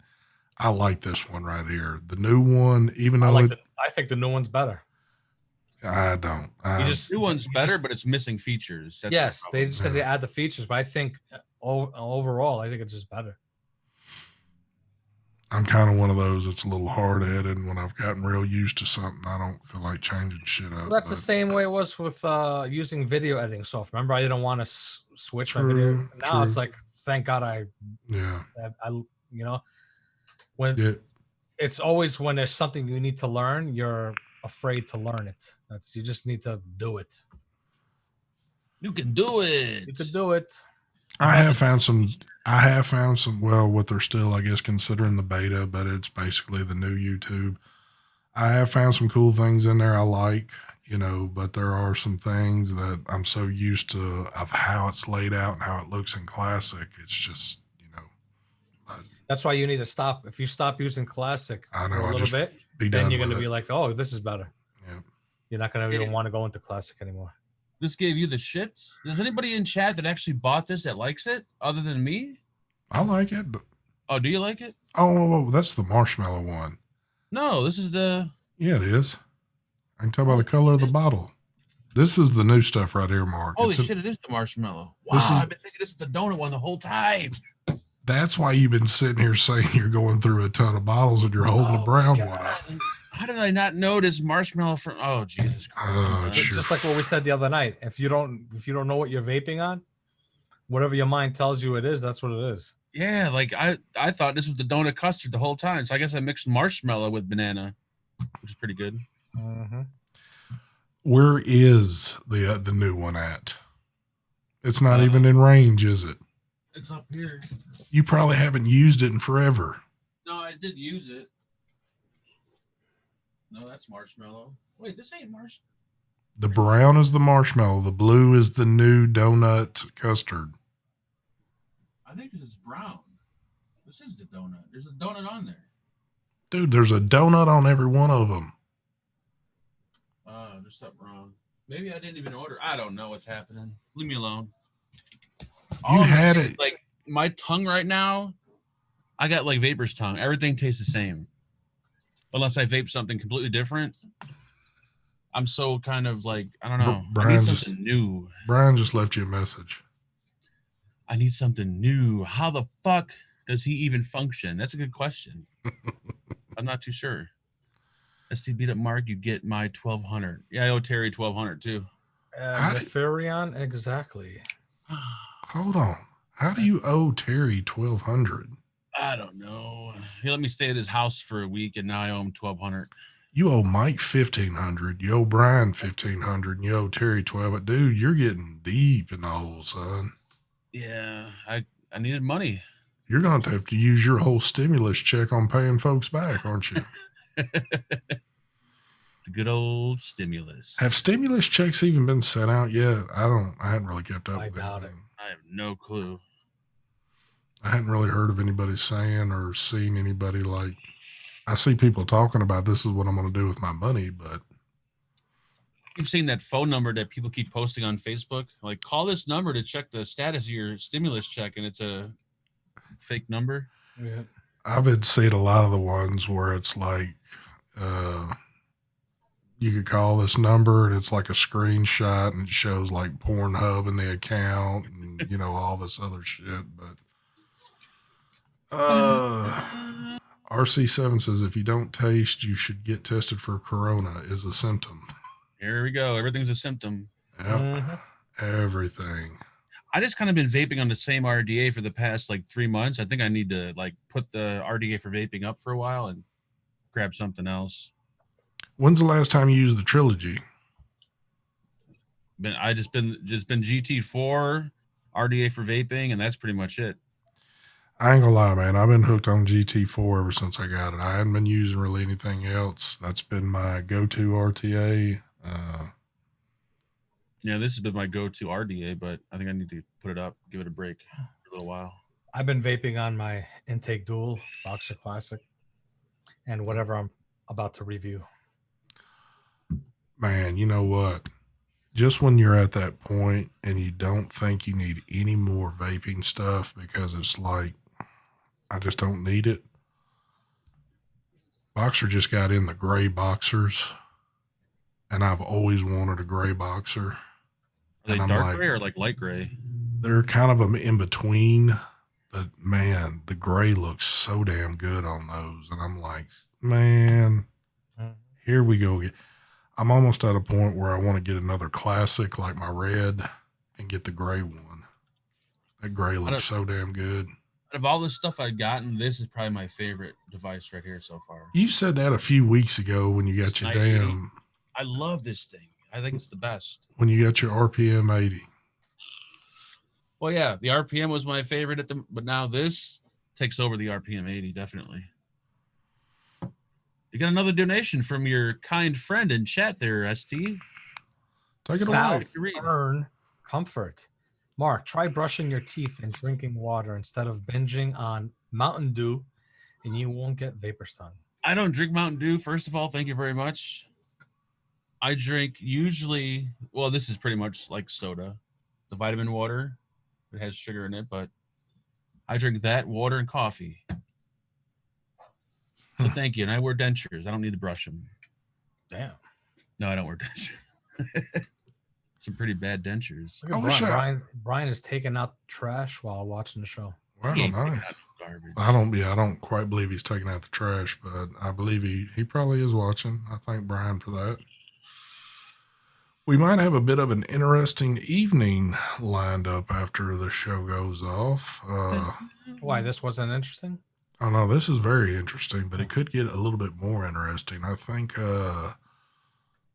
I like this one right here. The new one, even though I think the new one's better. I don't. The new one's better, but it's missing features. That's they just said they add the features, but I think overall, I think it's just better. I'm kind of one of those that's a little hard-headed, and when I've gotten real used to something, I don't feel like changing shit up. Well, that's the same way it was with using video editing software. Remember, I didn't want to switch my video. Now it's like, thank God I it's always when there's something you need to learn, you're afraid to learn it. You just need to do it. You can do it. You can do it. I have found some, what they're still, I guess, considering the beta, but it's basically the new YouTube. I have found some cool things in there I like, but there are some things that I'm so used to of how it's laid out and how it looks in Classic. It's just, that's why you need to stop. If you stop using Classic for a little bit, then you're going to be like, oh, this is better. Yeah. You're not going to even want to go into Classic anymore. This gave you the shits. Does anybody in chat that actually bought this that likes it other than me? I like it. Oh, do you like it? Oh, that's the marshmallow one. No, this is the. Yeah, it is. I can tell by the color of the bottle. This is the new stuff right here, Mark. Holy shit, it is the marshmallow. Wow, I've been thinking this is the donut one the whole time. That's why you've been sitting here saying you're going through a ton of bottles and you're holding the brown one up. How did I not notice marshmallow from? Oh, Jesus Christ! Just like what we said the other night. If you don't know what you're vaping on, whatever your mind tells you it is, that's what it is. Yeah, like I thought this was the donut custard the whole time. So I guess I mixed marshmallow with banana, which is pretty good. Mm-hmm. Where is the new one at? It's not even in range, is it? It's up here. You probably haven't used it in forever. No, I did use it. No, that's marshmallow. Wait, this ain't marshmallow. The brown is the marshmallow. The blue is the new donut custard. I think this is brown. This is the donut. There's a donut on there. Dude, there's a donut on every one of them. There's something wrong. Maybe I didn't even order. I don't know what's happening. Leave me alone. You had it. Like my tongue right now, I got like Vapor's tongue. Everything tastes the same. Unless I vape something completely different. I'm so kind of like, I don't know. I need something new. Brian just left you a message. I need something new. How the fuck does he even function? That's a good question. I'm not too sure. ST beat up Mark, you get my 1200. Yeah, I owe Terry 1200 too. The Furion, exactly. Hold on. How do you owe Terry 1200? I don't know. He let me stay at his house for a week, and now I owe him 1200. You owe Mike 1500. You owe Brian 1500. And you owe Terry 12. Dude, you're getting deep in the hole, son. Yeah, I needed money. You're going to have to use your whole stimulus check on paying folks back, aren't you? The good old stimulus. Have stimulus checks even been sent out yet? I hadn't really kept up with it. I doubt it. I have no clue. I hadn't really heard of anybody saying or seen anybody like, I see people talking about this is what I'm going to do with my money, but. You've seen that phone number that people keep posting on Facebook? Like, call this number to check the status of your stimulus check, and it's a fake number. Yeah. I've been seeing a lot of the ones where it's like, you could call this number and it's like a screenshot and it shows like Pornhub in the account and, you know, all this other shit. But RC7 says, if you don't taste, you should get tested for corona is a symptom. Here we go. Everything's a symptom. Yep. Mm-hmm. Everything. I just kind of been vaping on the same RDA for the past like 3 months. I think I need to like put the RDA for vaping up for a while and grab something else. When's the last time you used the trilogy? I just been GT4 RDA for vaping, and that's pretty much it. I ain't gonna lie, man. I've been hooked on GT4 ever since I got it. I hadn't been using really anything else. That's been my go-to RTA. Yeah, this has been my go-to RDA, but I think I need to put it up, give it a break for a little while. I've been vaping on my Intake Dual, Boxer Classic, and whatever I'm about to review. Man, you know what? Just when you're at that point and you don't think you need any more vaping stuff because it's like, I just don't need it. Boxer just got in the gray boxers, and I've always wanted a gray boxer. Are they dark gray or like light gray? They're kind of in between, but man, the gray looks so damn good on those. And I'm like, man, here we go again. I'm almost at a point where I want to get another classic like my red and get the gray one. That gray looks so damn good. Out of all the stuff I've gotten, this is probably my favorite device right here so far. You said that a few weeks ago when you got your damn. I love this thing. I think it's the best. When you got your RPM 80. Well, yeah, the RPM was my favorite but now this takes over the RPM 80, definitely. You got another donation from your kind friend in chat there, ST. Take it away. Earn comfort. Mark, try brushing your teeth and drinking water instead of binging on Mountain Dew, and you won't get vapor stun. I don't drink Mountain Dew, first of all. Thank you very much. I drink usually. Well, this is pretty much like soda, the vitamin water. It has sugar in it, but I drink that water and coffee. So thank you. And I wear dentures. I don't need to brush them. Damn. No, I don't wear dentures. Some pretty bad dentures. Look I at wish Brian is taking out trash while watching the show. Wow, He ain't taking nice. out no garbage. I don't quite believe he's taking out the trash, but I believe he probably is watching. I thank Brian for that. We might have a bit of an interesting evening lined up after the show goes off. Why, this wasn't interesting? I know this is very interesting, but it could get a little bit more interesting. I think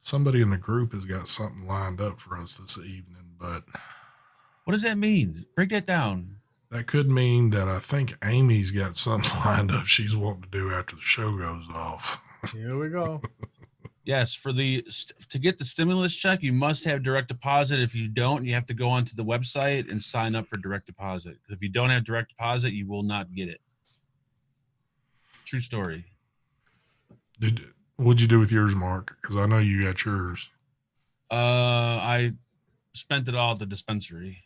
somebody in the group has got something lined up for us this evening, but What does that mean? Break that down. that could mean that I think Amy's got something lined up she's wanting to do after the show goes off. Here we go. Yes, for to get the stimulus check, you must have direct deposit. If you don't, you have to go onto the website and sign up for direct deposit. If you don't have direct deposit, you will not get it. True story. What'd you do with yours, Mark? Because I know you got yours. I spent it all at the dispensary.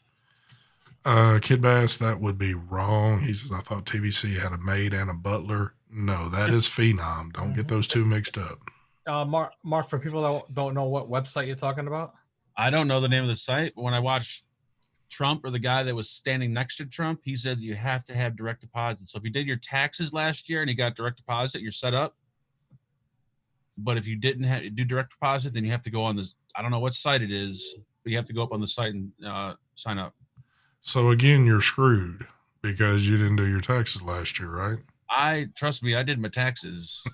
Kid Bass, that would be wrong. He says, I thought TVC had a maid and a butler. No, that is Phenom. Don't get those two mixed up. Mark, for people that don't know what website you're talking about. I don't know the name of the site, but when I watched Trump, or the guy that was standing next to Trump, he said that you have to have direct deposit. So if you did your taxes last year and you got direct deposit, you're set up. But if you didn't do direct deposit, then you have to go on this. I don't know what site it is, but you have to go up on the site and sign up. So again, you're screwed because you didn't do your taxes last year, right? Trust me, I did my taxes.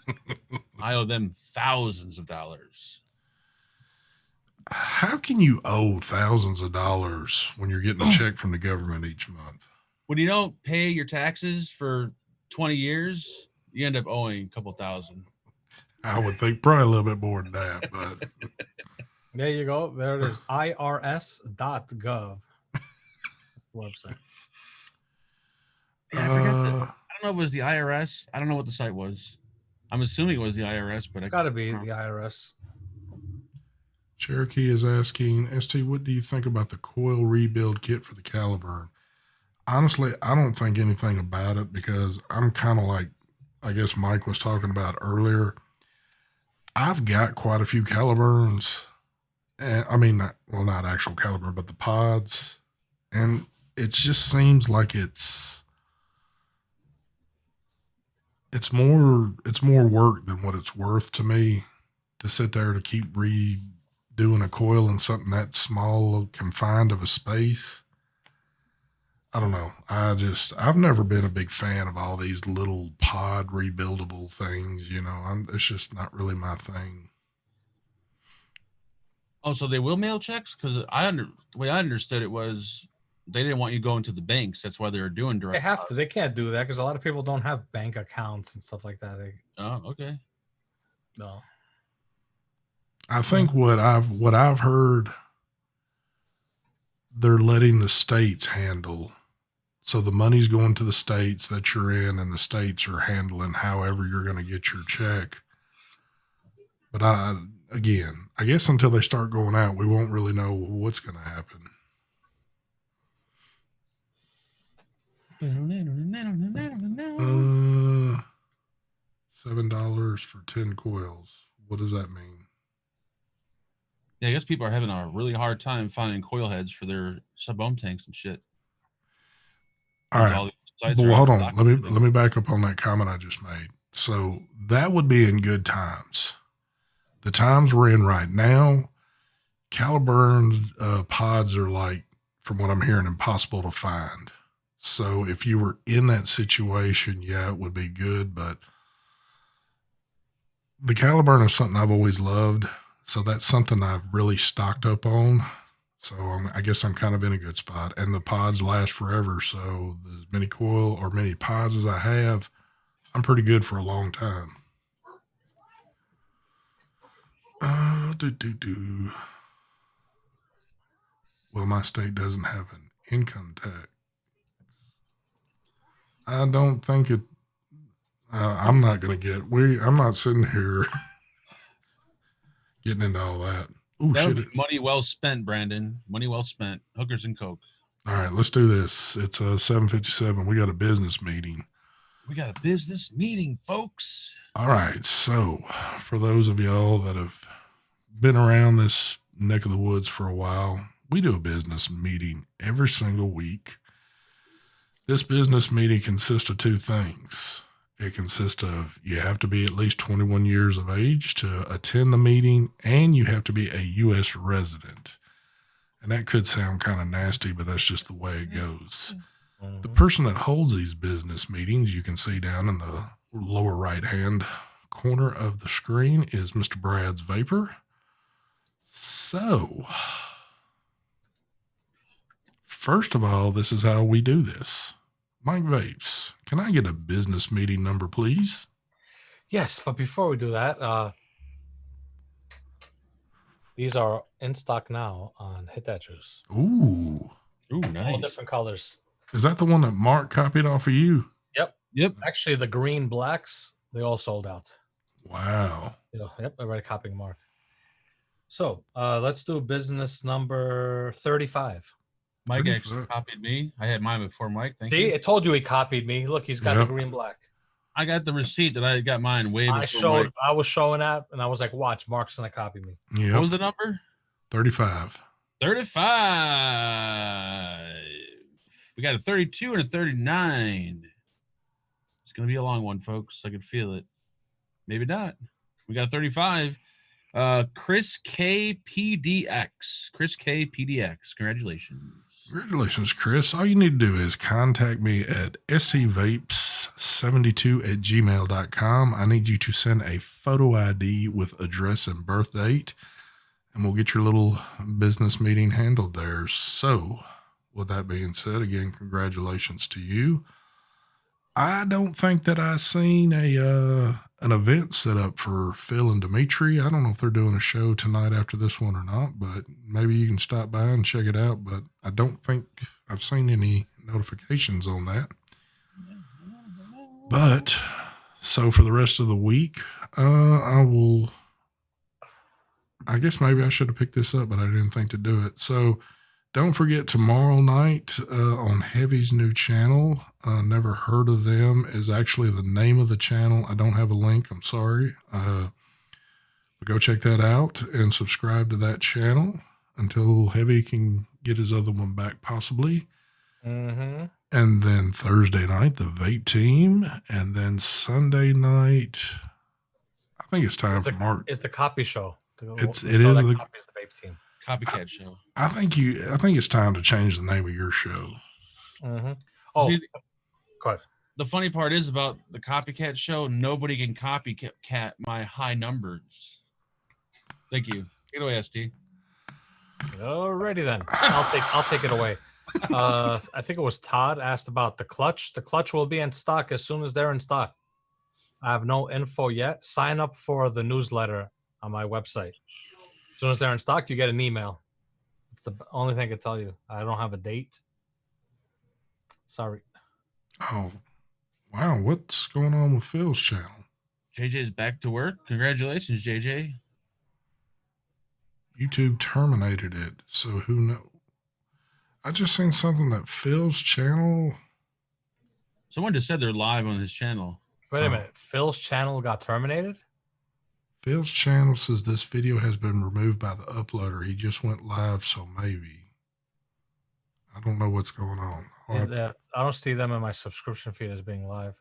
I owe them thousands of dollars. How can you owe thousands of dollars when you're getting a check from the government each month? When you don't pay your taxes for 20 years, you end up owing a couple thousand. I would think probably a little bit more than that, but There you go. There it is. IRS.gov. That's the website. Yeah, I forgot that. I don't know if it was the IRS. I don't know what the site was. I'm assuming it was the IRS, but It's got to be the IRS. Cherokee is asking, ST, what do you think about the coil rebuild kit for the Caliburn? Honestly, I don't think anything about it because I'm kind of like, I guess Mike was talking about earlier. I've got quite a few Caliburns. And I mean, not actual Caliburn, but the pods. And it just seems like it's more work than what it's worth to me to sit there to keep redoing a coil in something that small, confined of a space. I don't know. I've never been a big fan of all these little pod rebuildable things. It's just not really my thing. Oh, so they will mail checks? Because the way I understood it was they didn't want you going to the banks. That's why they were doing direct. They have to. They can't do that because a lot of people don't have bank accounts and stuff like that. Oh, okay. No. I think what I've heard, they're letting the states handle. So the money's going to the states that you're in, and the states are handling however you're going to get your check. But I guess until they start going out, we won't really know what's going to happen. $7 for 10 coils. What does that mean? Yeah, I guess people are having a really hard time finding coil heads for their sub-ohm tanks and shit. All right. Well, hold on. Let me back up on that comment I just made. So that would be in good times. The times we're in right now, Caliburn pods are, like, from what I'm hearing, impossible to find. So if you were in that situation, yeah, it would be good. But the Caliburn is something I've always loved. So that's something I've really stocked up on. So I guess I'm kind of in a good spot. And the pods last forever. So as many coil or many pods as I have, I'm pretty good for a long time. Well, my state doesn't have an income tax. I don't think it. I'm not going to get. I'm not sitting here getting into all that. Oh, That shit. would be money well spent, Brandon. Money well spent. Hookers and coke. All right, let's do this. It's 7:57. We got a business meeting. We got a business meeting, folks. All right. So, for those of y'all that have been around this neck of the woods for a while, we do a business meeting every single week. This business meeting consists of two things. It consists of you have to be at least 21 years of age to attend the meeting, and you have to be a U.S. resident. And that could sound kind of nasty, but that's just the way it goes. The person that holds these business meetings, you can see down in the lower right-hand corner of the screen, is Mr. Brad's Vapor. So, first of all, this is how we do this. Mike Vapes, can I get a business meeting number, please? Yes, but before we do that, these are in stock now on Hit That Juice. Ooh. Ooh, All nice. different colors. Is that the one that Mark copied off of you? Yep. Actually, the green blacks, they all sold out. Wow. Yep, everybody copying Mark. So let's do business number 35. Mike Pretty actually fuck. copied me. I had mine before Mike. Thank See, you. I told you he copied me. Look, he's got Yep. the green black. I got the receipt that I got mine way before Mike. I was showing that, and I was like, watch, Mark's gonna copy me. Yep. What was the number? 35. 35. We got a 32 and a 39. It's going to be a long one, folks. I can feel it. Maybe not. We got 35. Chris K. PDX. Chris K. PDX. Congratulations. Congratulations, Chris. All you need to do is contact me at stvapes72@gmail.com. I need you to send a photo ID with address and birth date, and we'll get your little business meeting handled there. So, with that being said, again, congratulations to you. I don't think that I seen an event set up for Phil and Dimitri. I don't know if they're doing a show tonight after this one or not, but maybe you can stop by and check it out. But I don't think I've seen any notifications on that. But so for the rest of the week, I guess maybe I should have picked this up, but I didn't think to do it. So don't forget tomorrow night on Heavy's new channel. Never heard of them is actually the name of the channel. I don't have a link. I'm sorry. But go check that out and subscribe to that channel until Heavy can get his other one back possibly. Mm-hmm. And then Thursday night, the Vape Team. And then Sunday night, I think it's time for Mark. It's the copy show. It is the Vape Team. Copycat show. I think it's time to change the name of your show. Mm-hmm. Oh, See, go ahead. the funny part is about the copycat show, nobody can copycat my high numbers. Thank you. Take it away, ST. Alrighty then. I'll take it away. I think it was Todd asked about the clutch. The clutch will be in stock as soon as they're in stock. I have no info yet. Sign up for the newsletter on my website. As soon as they're in stock, you get an email. It's the only thing I can tell you. I don't have a date. Sorry. Oh, wow. What's going on with Phil's channel? JJ's back to work. Congratulations, JJ. YouTube terminated it. So who knows? I just seen something that Phil's channel. Someone just said they're live on his channel. Wait a minute. Phil's channel got terminated? Phil's channel says this video has been removed by the uploader. He just went live, so maybe. I don't know what's going on. I don't see them in my subscription feed as being live.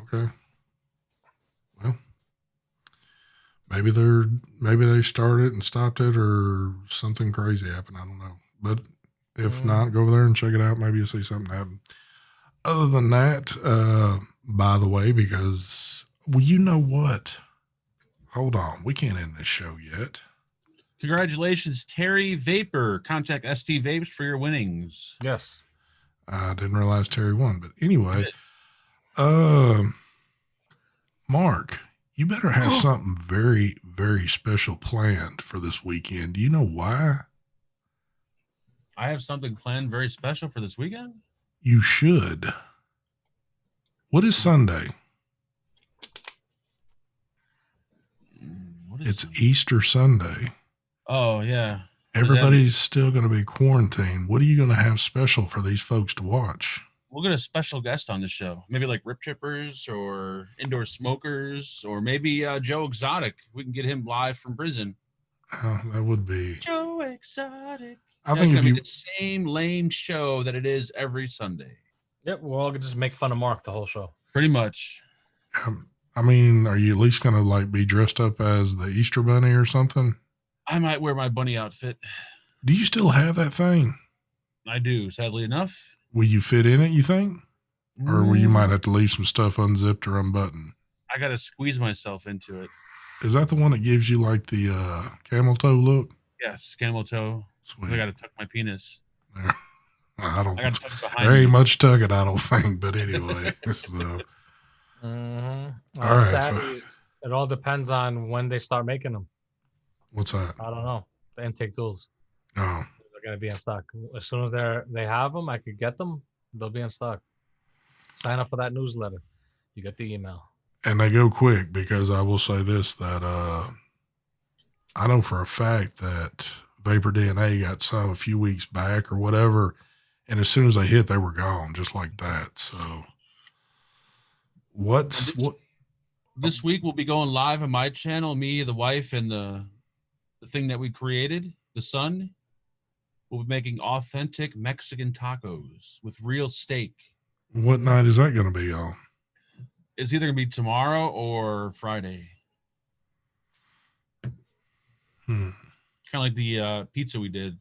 Okay. Well, maybe they started and stopped it, or something crazy happened. I don't know. But if not, go over there and check it out. Maybe you'll see something happen. Other than that, by the way, because, well, you know what? Hold on. We can't end this show yet. Congratulations, Terry Vapor. Contact ST Vapes for your winnings. Yes. I didn't realize Terry won. But anyway, Mark, you better have something very, very special planned for this weekend. Do you know why? I have something planned very special for this weekend. You should. What is Sunday? It's Easter Sunday. Oh yeah. What does that mean? Everybody's still going to be quarantined. What are you going to have special for these folks to watch? We'll get a special guest on the show. Maybe like Rip Chippers or Indoor Smokers, or maybe Joe Exotic. We can get him live from prison. That would be Joe Exotic. I It's think gonna if be you the same lame show that it is every Sunday. Yep, we're all gonna just make fun of Mark the whole show. Pretty much. I mean, are you at least going to like be dressed up as the Easter Bunny or something? I might wear my bunny outfit. Do you still have that thing? I do, sadly enough. Will you fit in it, you think? Or will you might have to leave some stuff unzipped or unbuttoned? I gotta squeeze myself into it. Is that the one that gives you like the camel toe look? Yes, camel toe. Sweet. I gotta tuck my penis. There. I don't. I gotta tuck behind There ain't me. much tugging, I don't think. But anyway, so Mm-hmm. All right, Sadly, it all depends on when they start making them. what's that? I don't know. The intake tools, Oh, they're gonna be in stock as soon as they have them. I could get them. They'll be in stock. Sign up for that newsletter. You get the email. and they go quick because I will say this that I know for a fact that Vapor DNA got some a few weeks back or whatever, and as soon as they hit, they were gone just like that. So what? This week we'll be going live on my channel, me, the wife, and the thing that we created, the sun. We'll be making authentic Mexican tacos with real steak. What night is that going to be on? It's either gonna be tomorrow or Friday. Hmm. Kind of like the pizza we did,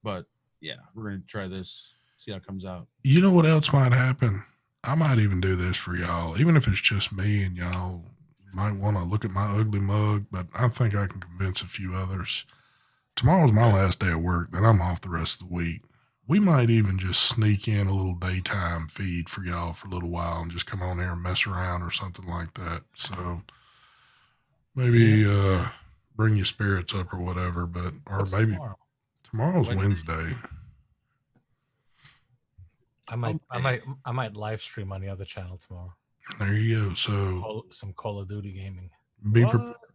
but yeah, we're gonna try this, see how it comes out. You know what else might happen? I might even do this for y'all, even if it's just me and y'all might want to look at my ugly mug, but I think I can convince a few others. Tomorrow's my last day of work, then I'm off the rest of the week. We might even just sneak in a little daytime feed for y'all for a little while and just come on here and mess around or something like that. So maybe bring your spirits up or whatever, but or What's maybe tomorrow? tomorrow's Wednesday. Wednesday. I might live stream on the other channel tomorrow. There you go. So Some Call of Duty gaming.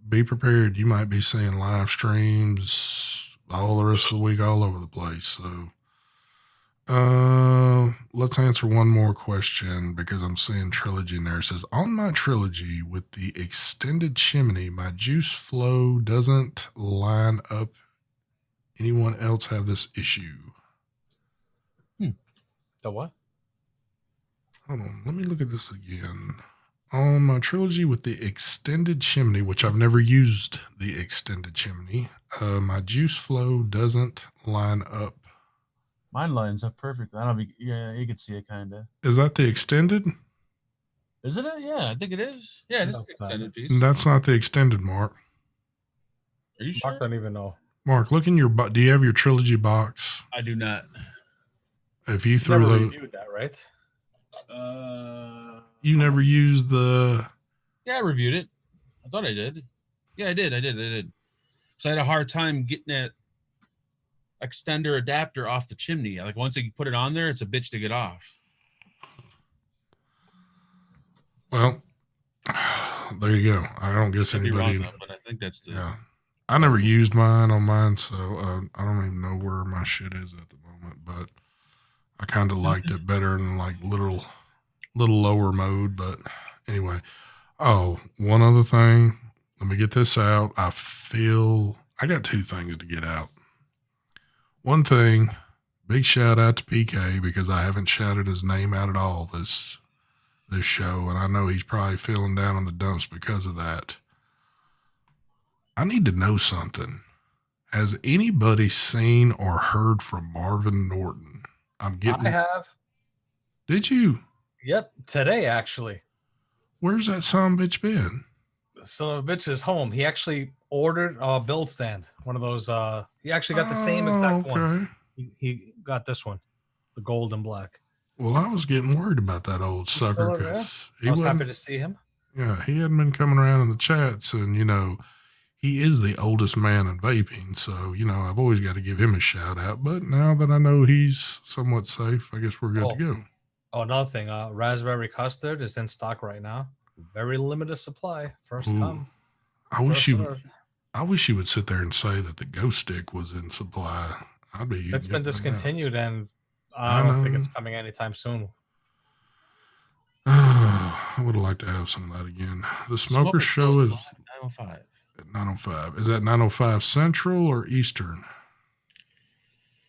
be prepared. You might be seeing live streams all the rest of the week, all over the place. So, let's answer one more question because I'm seeing Trilogy in there. It says, on my Trilogy with the extended chimney, my juice flow doesn't line up. Anyone else have this issue? The what? Hold on, let me look at this again. On my Trilogy with the extended chimney, which I've never used the extended chimney, my juice flow doesn't line up. Mine lines up perfectly. I don't know if you can see it kind of. Is that the extended? Is it? Yeah, I think it is. Yeah, this is the That's fine. extended piece. That's not the extended, Mark. Are you sure? Mark don't even know. Mark, look in your do you have your Trilogy box? I do not. If you You threw never the, reviewed that, right? you never used the. Yeah, I reviewed it. I thought I did. Yeah, I did. So I had a hard time getting that extender adapter off the chimney. Like once you put it on there, it's a bitch to get off. Well, there you go. I don't guess Could be anybody. wrong, though, but I think that's the. Yeah, I never used mine on mine, so I don't even know where my shit is at the moment. But I kind of liked it better in like little lower mode. But anyway, oh, one other thing. Let me get this out. I feel I got two things to get out. One thing, big shout out to PK because I haven't shouted his name out at all this show, and I know he's probably feeling down in the dumps because of that. I need to know something. Has anybody seen or heard from Marvin Norton? I have. Did you? Yep, today actually. Where's that son of a bitch been? Son of a bitch is home. He actually ordered a build stand. One of those. He actually got the same exact one. He got this one, the gold and black. Well, I was getting worried about that old He's sucker still over there? because I was happy to see him. Yeah, he hadn't been coming around in the chats, and he is the oldest man in vaping, so I've always got to give him a shout out. But now that I know he's somewhat safe, I guess we're good to go. Oh, another thing, raspberry custard is in stock right now. Very limited supply. First come. I wish I wish you would sit there and say that the Ghost Stick was in supply. I'd be. It's been discontinued, and I I don't think know. it's coming anytime soon. I would like to have some of that again. The Smoker Show is 905. at 9:05. Is that 9:05 Central or Eastern?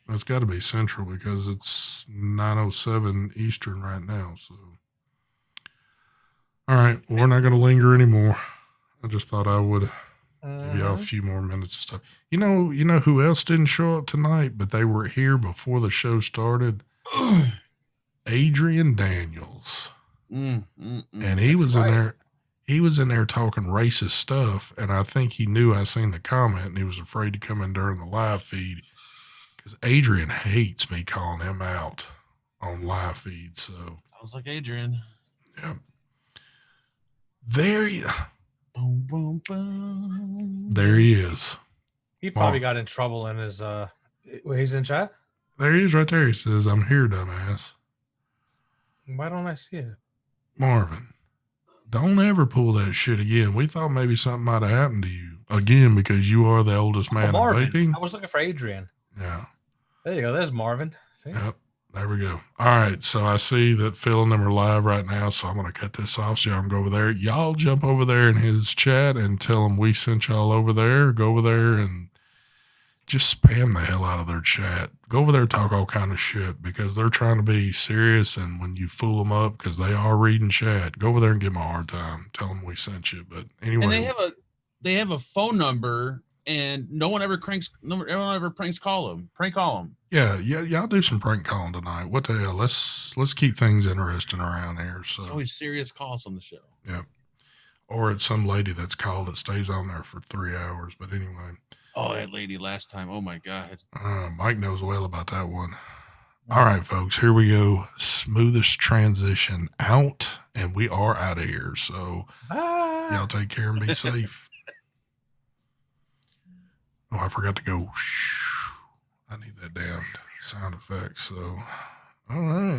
It's got to be Central because it's 9:07 Eastern right now. So, all right, well, we're not going to linger anymore. I just thought I would give y'all a few more minutes of stuff. You know who else didn't show up tonight, but they were here before the show started? Adrian Daniels. And he was in there. He was in there talking racist stuff, and I think he knew I seen the comment, and he was afraid to come in during the live feed because Adrian hates me calling him out on live feed. So sounds like Adrian. Yeah. There he is. He probably got in trouble in his he's in chat. There he is right there. He says, "I'm here, dumbass." Why don't I see it? Marvin, don't ever pull that shit again. We thought maybe something might have happened to you again because you are the oldest man in vaping. I was looking for Adrian. Yeah. There you go. There's Marvin. See? Yep. There we go. All right. So I see that Phil and them are live right now. So I'm going to cut this off so y'all can go over there. Y'all jump over there in his chat and tell him we sent y'all over there. Go over there and just spam the hell out of their chat. Go over there, talk all kind of shit because they're trying to be serious. And when you fool them up, because they are reading chat, go over there and give them a hard time. Tell them we sent you. But anyway, and they have a phone number, and no one ever pranks call them. Prank call them. Yeah, y'all do some prank calling tonight. What the hell? Let's keep things interesting around here. So it's always serious calls on the show. Yeah, or it's some lady that's called that stays on there for 3 hours. But anyway. Oh, that lady last time. Oh, my God. Mike knows well about that one. All right, folks, here we go. Smoothest transition out, and we are out of here. So y'all take care and be safe. Oh, I forgot to go. I need that damn sound effect. So, all right.